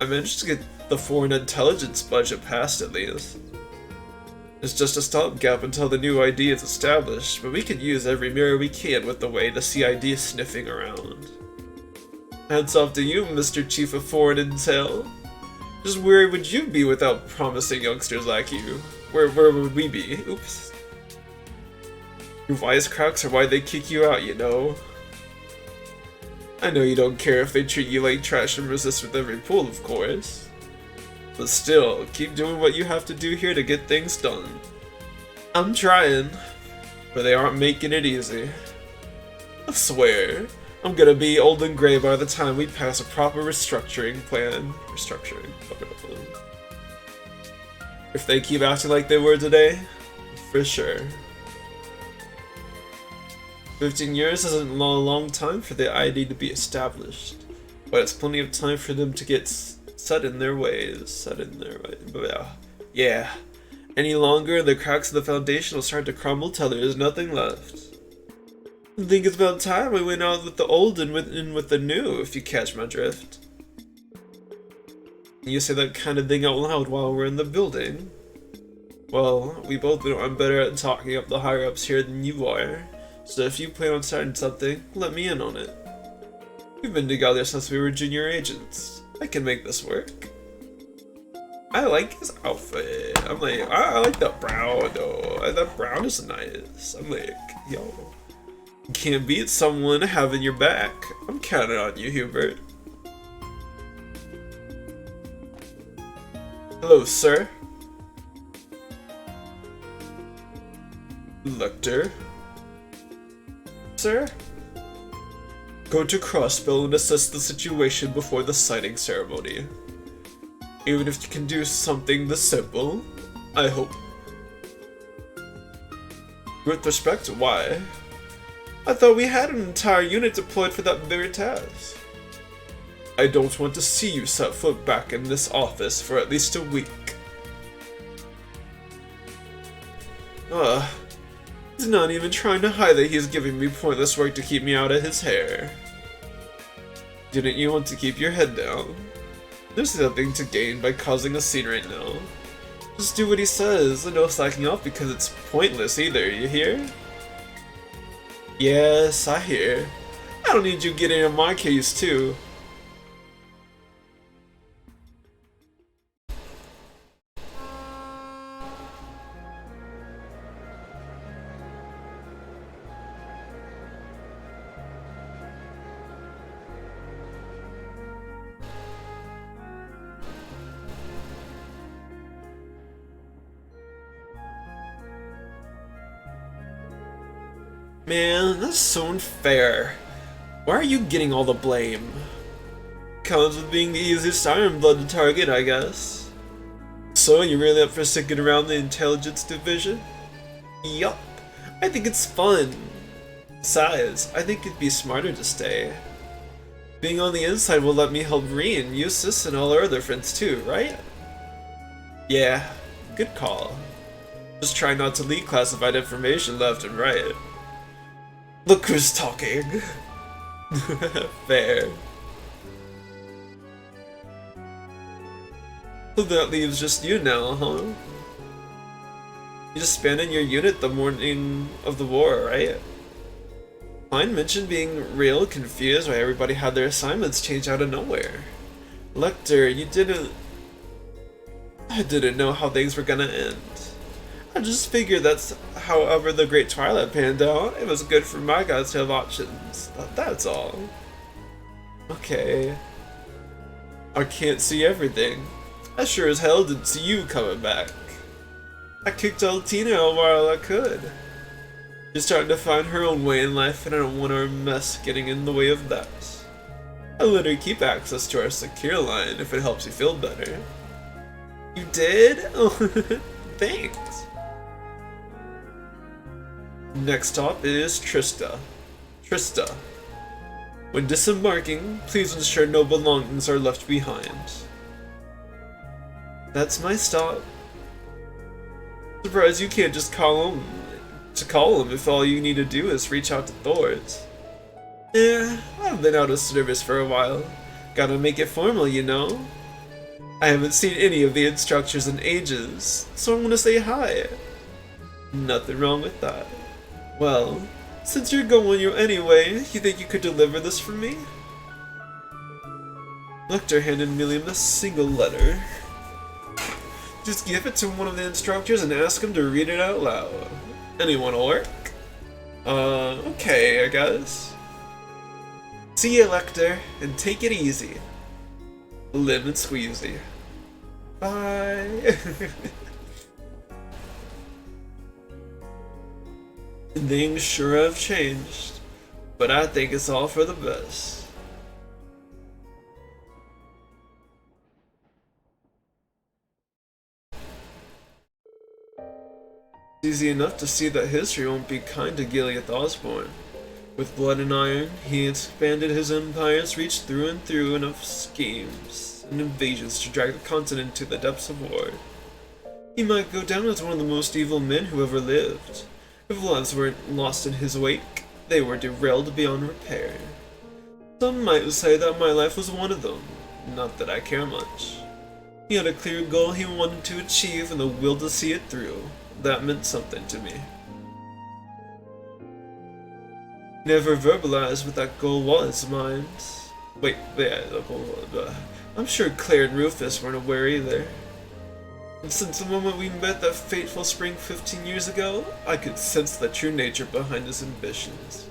I managed to get the foreign intelligence budget passed at least. It's just a stopgap until the new ID is established, but we can use every mirror we can with the way the CID is sniffing around. Hats off to you, Mr. Chief of Foreign Intel. Just where would you be without promising youngsters like you? Where would we be? Oops. Your wisecracks are why they kick you out, you know. I know you don't care if they treat you like trash and resist with every pull, of course. But still, keep doing what you have to do here to get things done. I'm trying, but they aren't making it easy. I swear, I'm gonna be old and gray by the time we pass a proper restructuring plan. If they keep acting like they were today, for sure. 15 years isn't a long time for the ID to be established, but it's plenty of time for them to get set in their ways. But yeah, any longer the cracks of the foundation will start to crumble till there is nothing left. I think it's about time we went out with the old and in with the new, if you catch my drift. You say that kind of thing out loud while we're in the building. Well, we both know I'm better at talking up the higher-ups here than you are, so if you plan on starting something, let me in on it. We've been together since we were junior agents. I can make this work. I like his outfit. I'm like, I like that brown though. That brown is nice. I'm like, yo. You can't beat someone having your back. I'm counting on you, Hubert. Hello, sir. Lecter. Sir? Go to Crossbill and assess the situation before the signing ceremony. Even if you can do something this simple, I hope. With respect, why? I thought we had an entire unit deployed for that very task. I don't want to see you set foot back in this office for at least a week. He's not even trying to hide that he's giving me pointless work to keep me out of his hair. Didn't you want to keep your head down? There's nothing to gain by causing a scene right now. Just do what he says, and no slacking off because it's pointless either, you hear? Yes, I hear. I don't need you getting in my case too. Man, that's so unfair. Why are you getting all the blame? Comes with being the easiest Iron Blood to target, I guess. So, you really up for sticking around the intelligence division? Yup. I think it's fun. Besides, I think it'd be smarter to stay. Being on the inside will let me help Reen, Eustace, and all our other friends too, right? Yeah, good call. Just try not to leak classified information left and right. Look who's talking. Fair. So that leaves just you now, huh? You disbanded your unit the morning of the war, right? Klein mentioned being real confused why everybody had their assignments changed out of nowhere. Lecter, I didn't know how things were gonna end. I just figured that's however the Great Twilight panned out. It was good for my guys to have options. That's all. Okay. I can't see everything. I sure as hell didn't see you coming back. I kicked Altina out while I could. She's starting to find her own way in life, and I don't want our mess getting in the way of that. I let her keep access to our secure line if it helps you feel better. You did? Oh, thanks. Next stop is Trista. Trista. When disembarking, please ensure no belongings are left behind. That's my stop. Surprised you can't just call him if all you need to do is reach out to Thor's. I've been out of service for a while. Gotta make it formal, you know? I haven't seen any of the instructors in ages, so I want to say hi. Nothing wrong with that. Well, since you're going anyway, you think you could deliver this for me? Lecter handed William a single letter. Just give it to one of the instructors and ask him to read it out loud. Anyone will work? Okay, I guess. See ya, Lecter, and take it easy. Lemon squeezy. Bye. Things sure have changed, but I think it's all for the best. It's easy enough to see that history won't be kind to Gilead Osborne. With blood and iron, he expanded his empire's reach through and through enough schemes and invasions to drag the continent to the depths of war. He might go down as one of the most evil men who ever lived. If lives weren't lost in his wake, they were derailed beyond repair. Some might say that my life was one of them. Not that I care much. He had a clear goal he wanted to achieve and the will to see it through. That meant something to me. Never verbalized what that goal was, mind. Wait, yeah, I'm sure Claire and Rufus weren't aware either. And since the moment we met that fateful spring 15 years ago, I could sense the true nature behind his ambitions.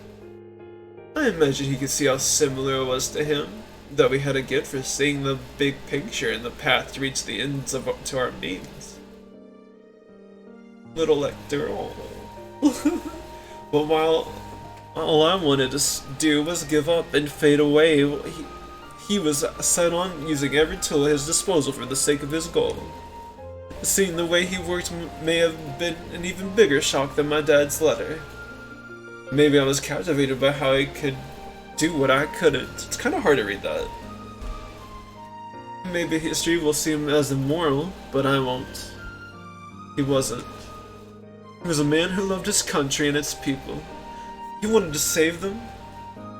I imagine he could see how similar it was to him, that we had a gift for seeing the big picture and the path to reach the ends to our means. Little Lecter, but while all I wanted to do was give up and fade away, he was set on using every tool at his disposal for the sake of his goal. Seeing the way he worked may have been an even bigger shock than my dad's letter. Maybe I was captivated by how he could do what I couldn't. It's kind of hard to read that. Maybe history will seem as immoral, but I won't. He wasn't. He was a man who loved his country and its people. He wanted to save them,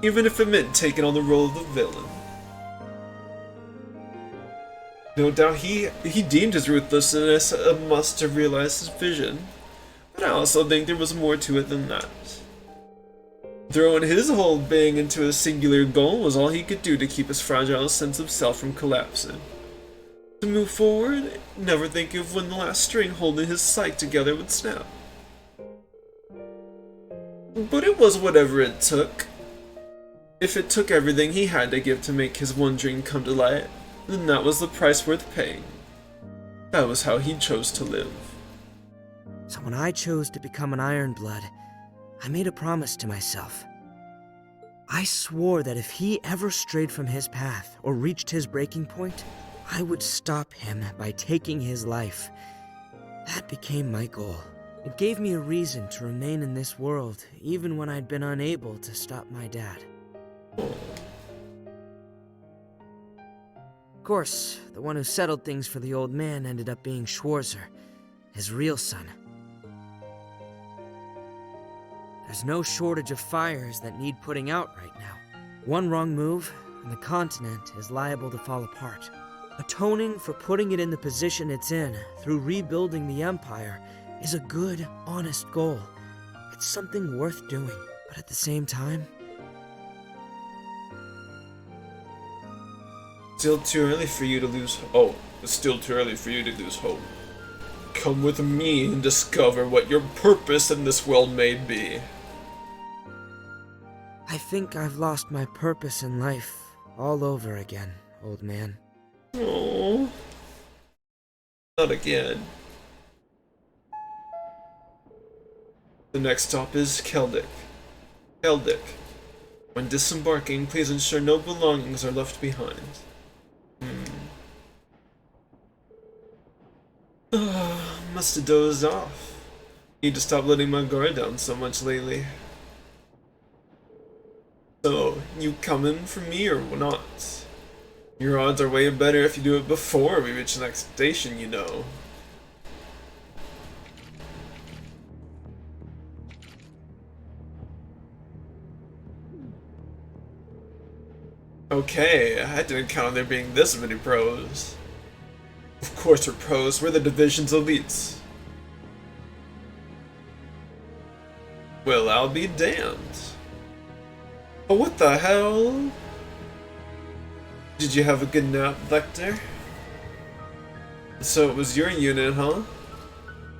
even if it meant taking on the role of the villain. No doubt he deemed his ruthlessness a must to realize his vision, but I also think there was more to it than that. Throwing his whole being into a singular goal was all he could do to keep his fragile sense of self from collapsing. To move forward, never think of when the last string holding his sight together would snap. But it was whatever it took. If it took everything he had to give to make his one dream come to light, then that was the price worth paying. That was how he chose to live. So when I chose to become an Ironblood, I made a promise to myself. I swore that if he ever strayed from his path or reached his breaking point, I would stop him by taking his life. That became my goal. It gave me a reason to remain in this world, even when I'd been unable to stop my dad. Of course, the one who settled things for the old man ended up being Schwarzer, his real son. There's no shortage of fires that need putting out right now. One wrong move, and the continent is liable to fall apart. Atoning for putting it in the position it's in through rebuilding the Empire is a good, honest goal. It's something worth doing, but at the same time... Still too early for you to lose hope. It's still too early for you to lose hope. Come with me and discover what your purpose in this world may be. I think I've lost my purpose in life all over again, old man. Oh, not again. The next stop is Keldic. Keldic. When disembarking, please ensure no belongings are left behind. Must have dozed off. Need to stop letting my guard down so much lately. So, you coming for me or not? Your odds are way better if you do it before we reach the next station, you know. Okay, I didn't count on there being this many pros. Of course we're pros, we're the division's elites. Well, I'll be damned. Oh, what the hell? Did you have a good nap, Lecter? So it was your unit, huh?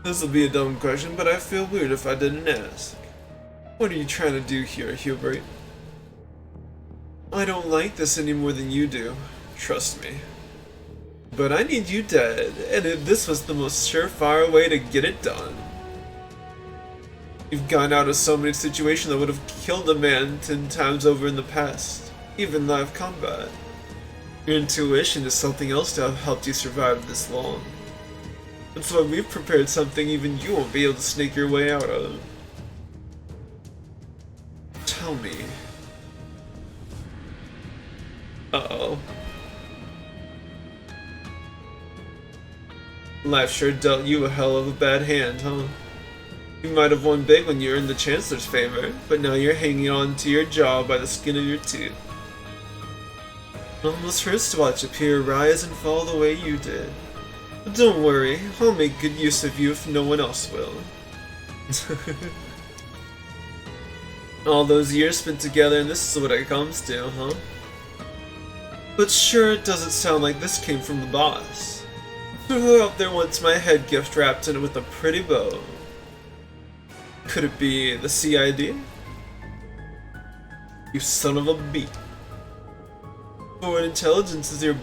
This'll be a dumb question, but I feel weird if I didn't ask. What are you trying to do here, Hubert? I don't like this any more than you do, trust me. But I need you dead, and this was the most surefire way to get it done. You've gotten out of so many situations that would have killed a man 10 times over in the past, even live combat. Your intuition is something else to have helped you survive this long. That's why we've prepared something even you won't be able to sneak your way out of. Tell me. Uh-oh. Life sure dealt you a hell of a bad hand, huh? You might have won big when you were in the Chancellor's favor, but now you're hanging on to your job by the skin of your teeth. It almost hurts to watch a peer rise and fall the way you did. But don't worry, I'll make good use of you if no one else will. All those years spent together and this is what it comes to, huh? But sure it doesn't sound like this came from the boss. Who out there wants my head gift wrapped in it with a pretty bow? Could it be the CID? You son of a bee. Foreign intelligence is your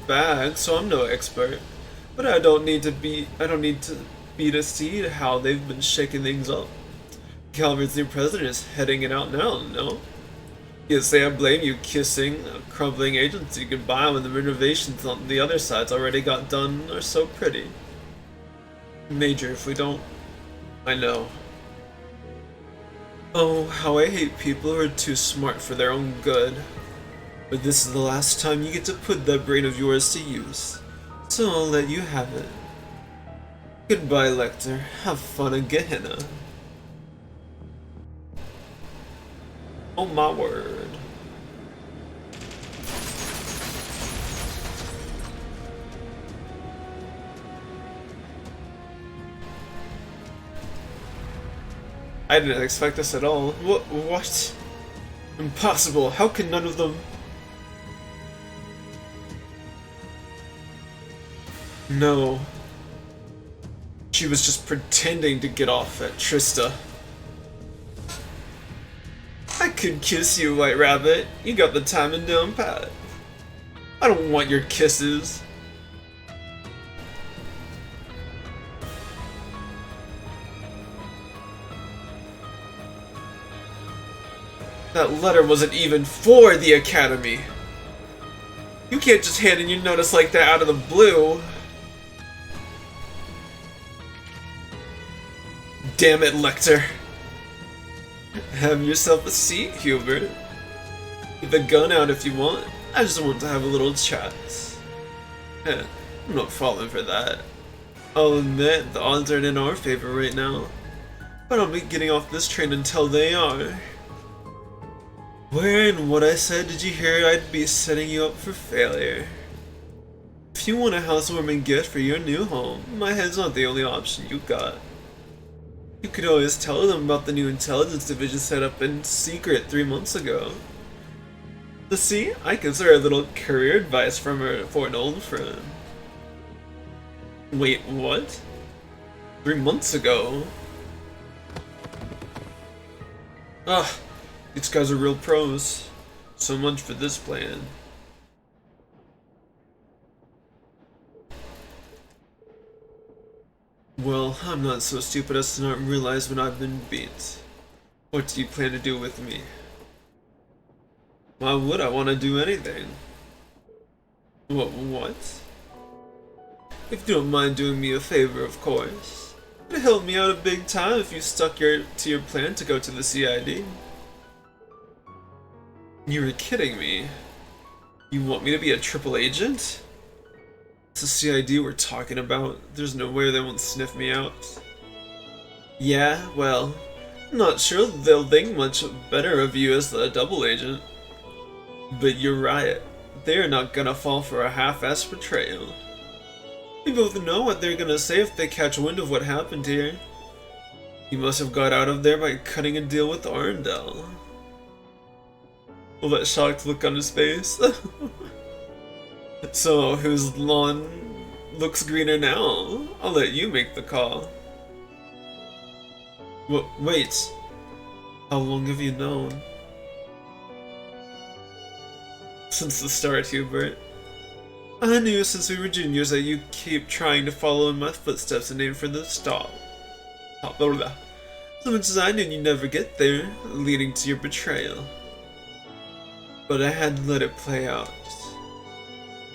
bag, so I'm no expert. But I don't need to be to see how they've been shaking things up. Calvert's new president is heading it out now, no? Can't say I blame you kissing a crumbling agency goodbye when the renovations on the other side's already got done are so pretty. Major if we don't. I know. Oh, how I hate people who are too smart for their own good. But this is the last time you get to put that brain of yours to use. So I'll let you have it. Goodbye, Lecter. Have fun in Gehenna. Oh my word. I didn't expect this at all. What? Impossible. How can none of them... No. She was just pretending to get off at Trista. I could kiss you, White Rabbit. You got the timing down pat. I don't want your kisses. That letter wasn't even for the Academy. You can't just hand in your notice like that out of the blue. Damn it, Lecter. Have yourself a seat, Hubert. Get the gun out if you want. I just want to have a little chat. I'm not falling for that. I'll admit, the odds aren't in our favor right now. But I'll be getting off this train until they are. Where in what I said did you hear I'd be setting you up for failure? If you want a housewarming gift for your new home, my head's not the only option you got. You could always tell them about the new intelligence division set up in secret 3 months ago. To see, I consider a little career advice from her for an old friend. Wait, what? 3 months ago? Ugh, these guys are real pros. So much for this plan. Well, I'm not so stupid as to not realize when I've been beat. What do you plan to do with me? Why would I want to do anything? What? If you don't mind doing me a favor, of course. It'd help me out a big time if you stuck to your plan to go to the CID. You were kidding me. You want me to be a triple agent? It's the CID we're talking about. There's no way they won't sniff me out. Yeah, well, I'm not sure they'll think much better of you as the double agent. But you're right. They're not gonna fall for a half-assed betrayal. We both know what they're gonna say if they catch wind of what happened here. You must have got out of there by cutting a deal with Arndel. Well, that shocked look on his face. So, whose lawn looks greener now? I'll let you make the call. Wait. How long have you known? Since the start, Hubert. I knew since we were juniors that you keep trying to follow in my footsteps and aim for the top. So much as I knew you'd never get there, leading to your betrayal. But I had to let it play out.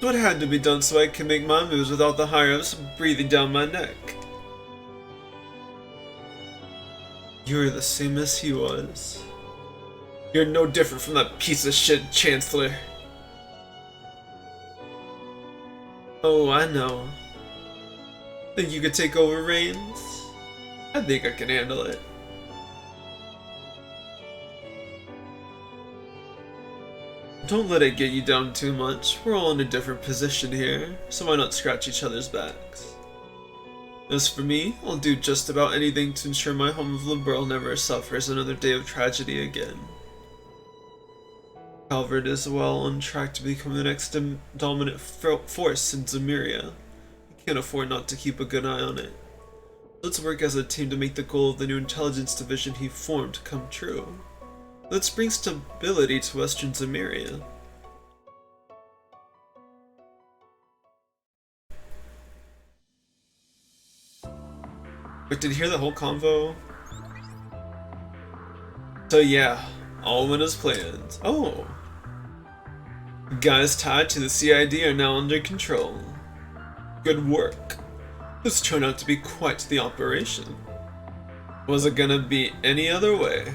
What had to be done so I could make my moves without the higher-ups breathing down my neck. You're the same as he was. You're no different from that piece of shit Chancellor. Oh, I know. Think you could take over reins? I think I can handle it. Don't let it get you down too much. We're all in a different position here, so why not scratch each other's backs? As for me, I'll do just about anything to ensure my home of Liberl never suffers another day of tragedy again. Calvert is well on track to become the next dominant force in Zemuria. We can't afford not to keep a good eye on it. Let's work as a team to make the goal of the new intelligence division he formed come true. Let's bring stability to Western Zemuria. Wait, did you hear the whole convo? So yeah, all went as planned. Oh! Guys tied to the CID are now under control. Good work. This turned out to be quite the operation. Was it gonna be any other way?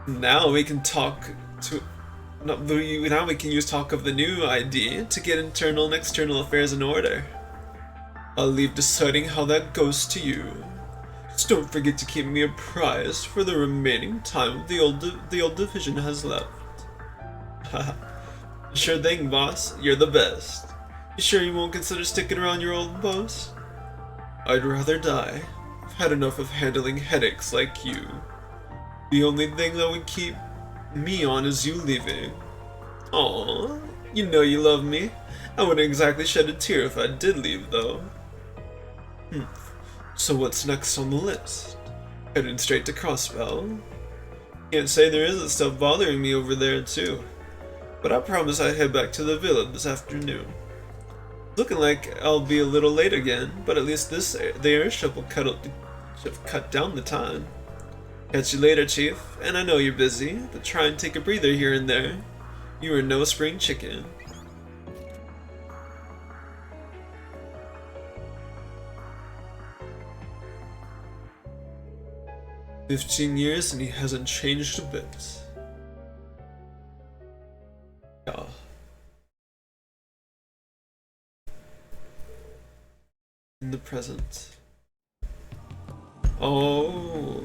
Now we can use talk of the new ID to get internal and external affairs in order. I'll leave deciding how that goes to you. Just don't forget to keep me apprised for the remaining time the old division has left. Haha. Sure thing, boss. You're the best. You sure you won't consider sticking around your old post? I'd rather die. I've had enough of handling headaches like you. The only thing that would keep me on is you leaving. Aww, you know you love me. I wouldn't exactly shed a tear if I did leave, though. So what's next on the list? Heading straight to Crossbell. Can't say there isn't stuff bothering me over there, too. But I promise I'd head back to the villa this afternoon. Looking like I'll be a little late again, but at least the airship will cut down the time. Catch you later, Chief. And I know you're busy, but try and take a breather here and there. You are no spring chicken. "15 years and he hasn't changed a bit." Yeah. In the present. Oh.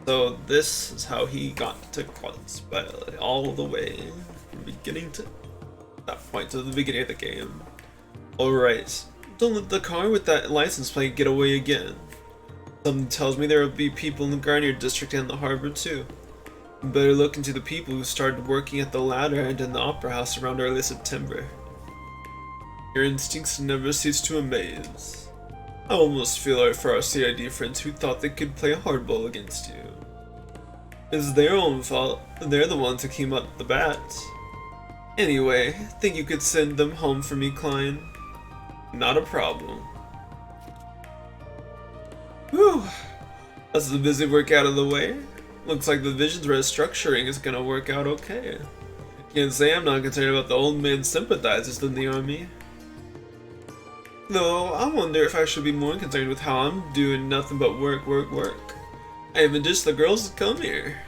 So this is how he got to Crossbell, all the way from beginning to that point to the beginning of the game. Alright. Don't let the car with that license plate get away again. Something tells me there will be people in the Garnier district and the harbor too. You better look into the people who started working at the ladder and in the opera house around early September. Your instincts never cease to amaze. I almost feel sorry for our CID friends who thought they could play hardball against you. It's their own fault. They're the ones who came out the bat. Anyway, think you could send them home for me, Klein? Not a problem. Whew. That's the busy work out of the way. Looks like the division's restructuring is gonna work out okay. Can't say I'm not concerned about the old man sympathizers in the army. Though, I wonder if I should be more concerned with how I'm doing nothing but work, work, work. I even ditched the girls to come here.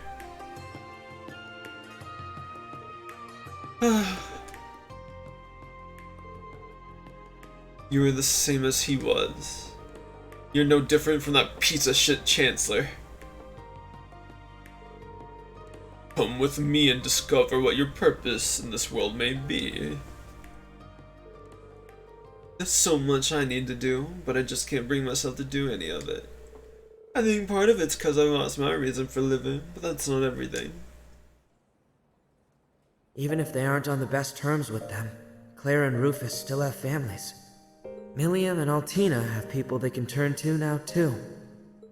You are the same as he was. You're no different from that piece of shit Chancellor. Come with me and discover what your purpose in this world may be. There's so much I need to do, but I just can't bring myself to do any of it. I think part of it's because I lost my reason for living, but that's not everything. Even if they aren't on the best terms with them, Claire and Rufus still have families. Milliam and Altina have people they can turn to now too.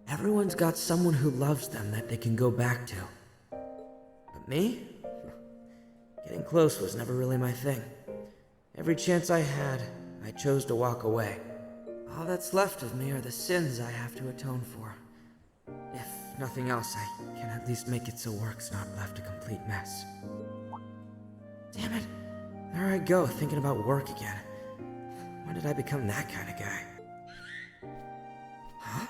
Everyone's got someone who loves them that they can go back to. But me? Getting close was never really my thing. Every chance I had, I chose to walk away. All that's left of me are the sins I have to atone for. If nothing else, I can at least make it so work's not left a complete mess. Damn it, there I go, thinking about work again. When did I become that kind of guy? Huh?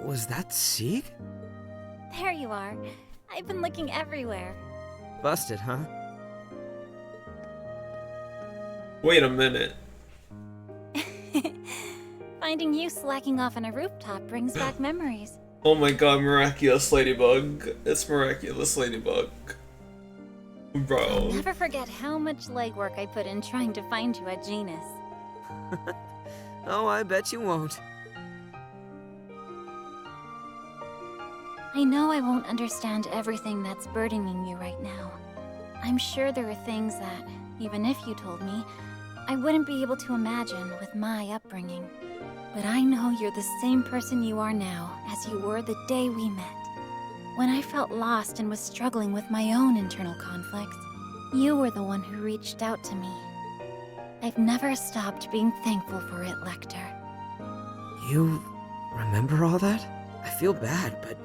Was that Sieg? There you are. I've been looking everywhere. Busted, huh? Wait a minute. Finding you slacking off on a rooftop brings back memories. Oh my god, Miraculous Ladybug. It's Miraculous Ladybug. I'll Bro. never forget how much legwork I put in trying to find you at Genus. Oh, I bet you won't. I know I won't understand everything that's burdening you right now. I'm sure there are things that, even if you told me, I wouldn't be able to imagine with my upbringing. But I know you're the same person you are now as you were the day we met. When I felt lost and was struggling with my own internal conflicts, you were the one who reached out to me. I've never stopped being thankful for it, Lecter. You remember all that? I feel bad, but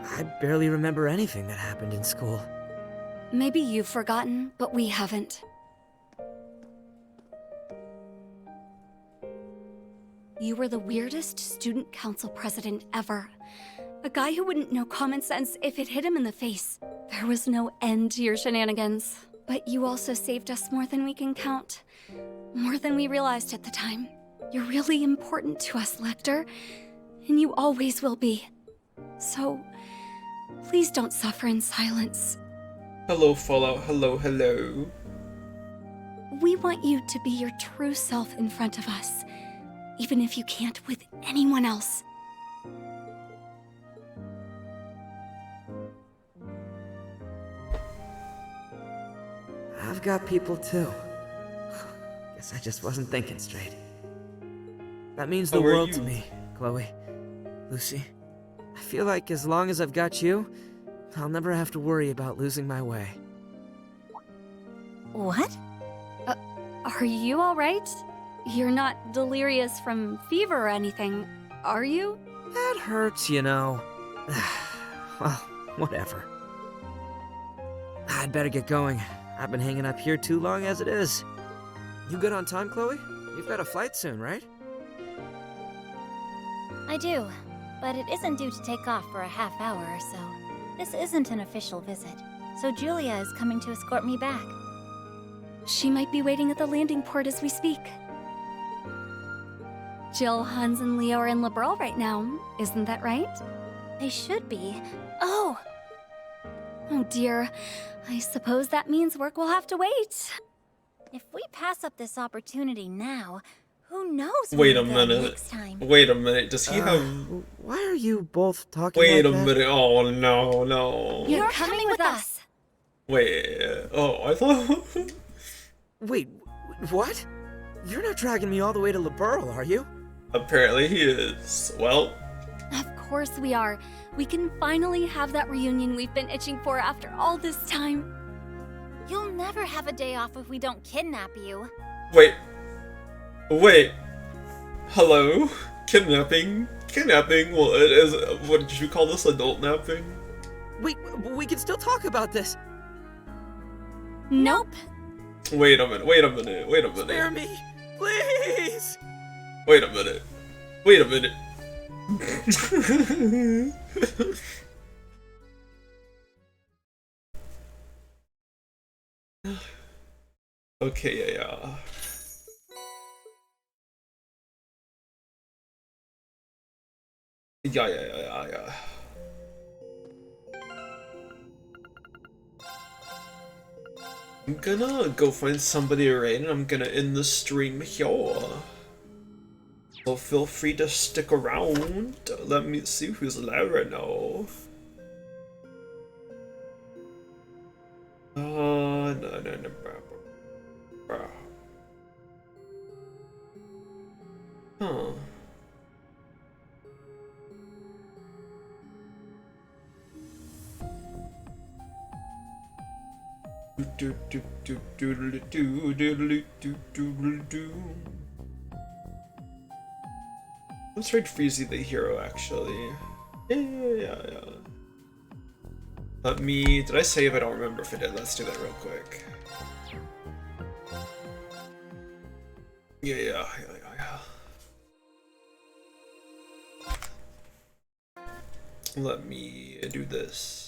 I barely remember anything that happened in school. Maybe you've forgotten, but we haven't. You were the weirdest student council president ever. A guy who wouldn't know common sense if it hit him in the face. There was no end to your shenanigans. But you also saved us more than we can count. More than we realized at the time. You're really important to us, Lecter. And you always will be. So, please don't suffer in silence. Hello, Fallout. Hello, hello. We want you to be your true self in front of us. Even if you can't with anyone else. I've got people too. Guess I just wasn't thinking straight. That means the How are world you? to me, Chloe. Lucy. I feel like as long as I've got you, I'll never have to worry about losing my way. What? Are you alright? You're not delirious from fever or anything, are you? That hurts, you know. Well, whatever. I'd better get going. I've been hanging up here too long as it is. You good on time, Chloe? You've got a flight soon, right? I do, but it isn't due to take off for a half hour or so. This isn't an official visit, so Julia is coming to escort me back. She might be waiting at the landing port as we speak. Jill, Hans, and Leo are in Liberal right now, isn't that right? They should be. Oh! Oh dear, I suppose that means work will have to wait. If we pass up this opportunity now, who knows Wait where a we'll go minute. next time. Wait a minute. Does he have... Why are you both talking Wait like a that? minute. Oh, no, no. You're coming with us. Wait. Oh, I thought... Wait, what? You're not dragging me all the way to Liberl, are you? Apparently he is. Well... Of course we are. We can finally have that reunion we've been itching for after all this time. You'll never have a day off if we don't kidnap you. Wait. Wait. Hello? Kidnapping? Kidnapping? Well, it is... What did you call this? Adult napping? Wait, we can still talk about this. Nope. Wait a minute. Wait a minute. Wait a minute. Spare me, please. Wait a minute. Wait a minute. Okay, yeah. Yeah. I'm gonna go find somebody to raid and I'm gonna end the stream here. So feel free to stick around. Let me see who's live right now. No, bro. Huh. Let's raid Freezy the hero, actually. Yeah. Let me... Did I save? I don't remember if I did. Let's do that real quick. Yeah. Let me do this.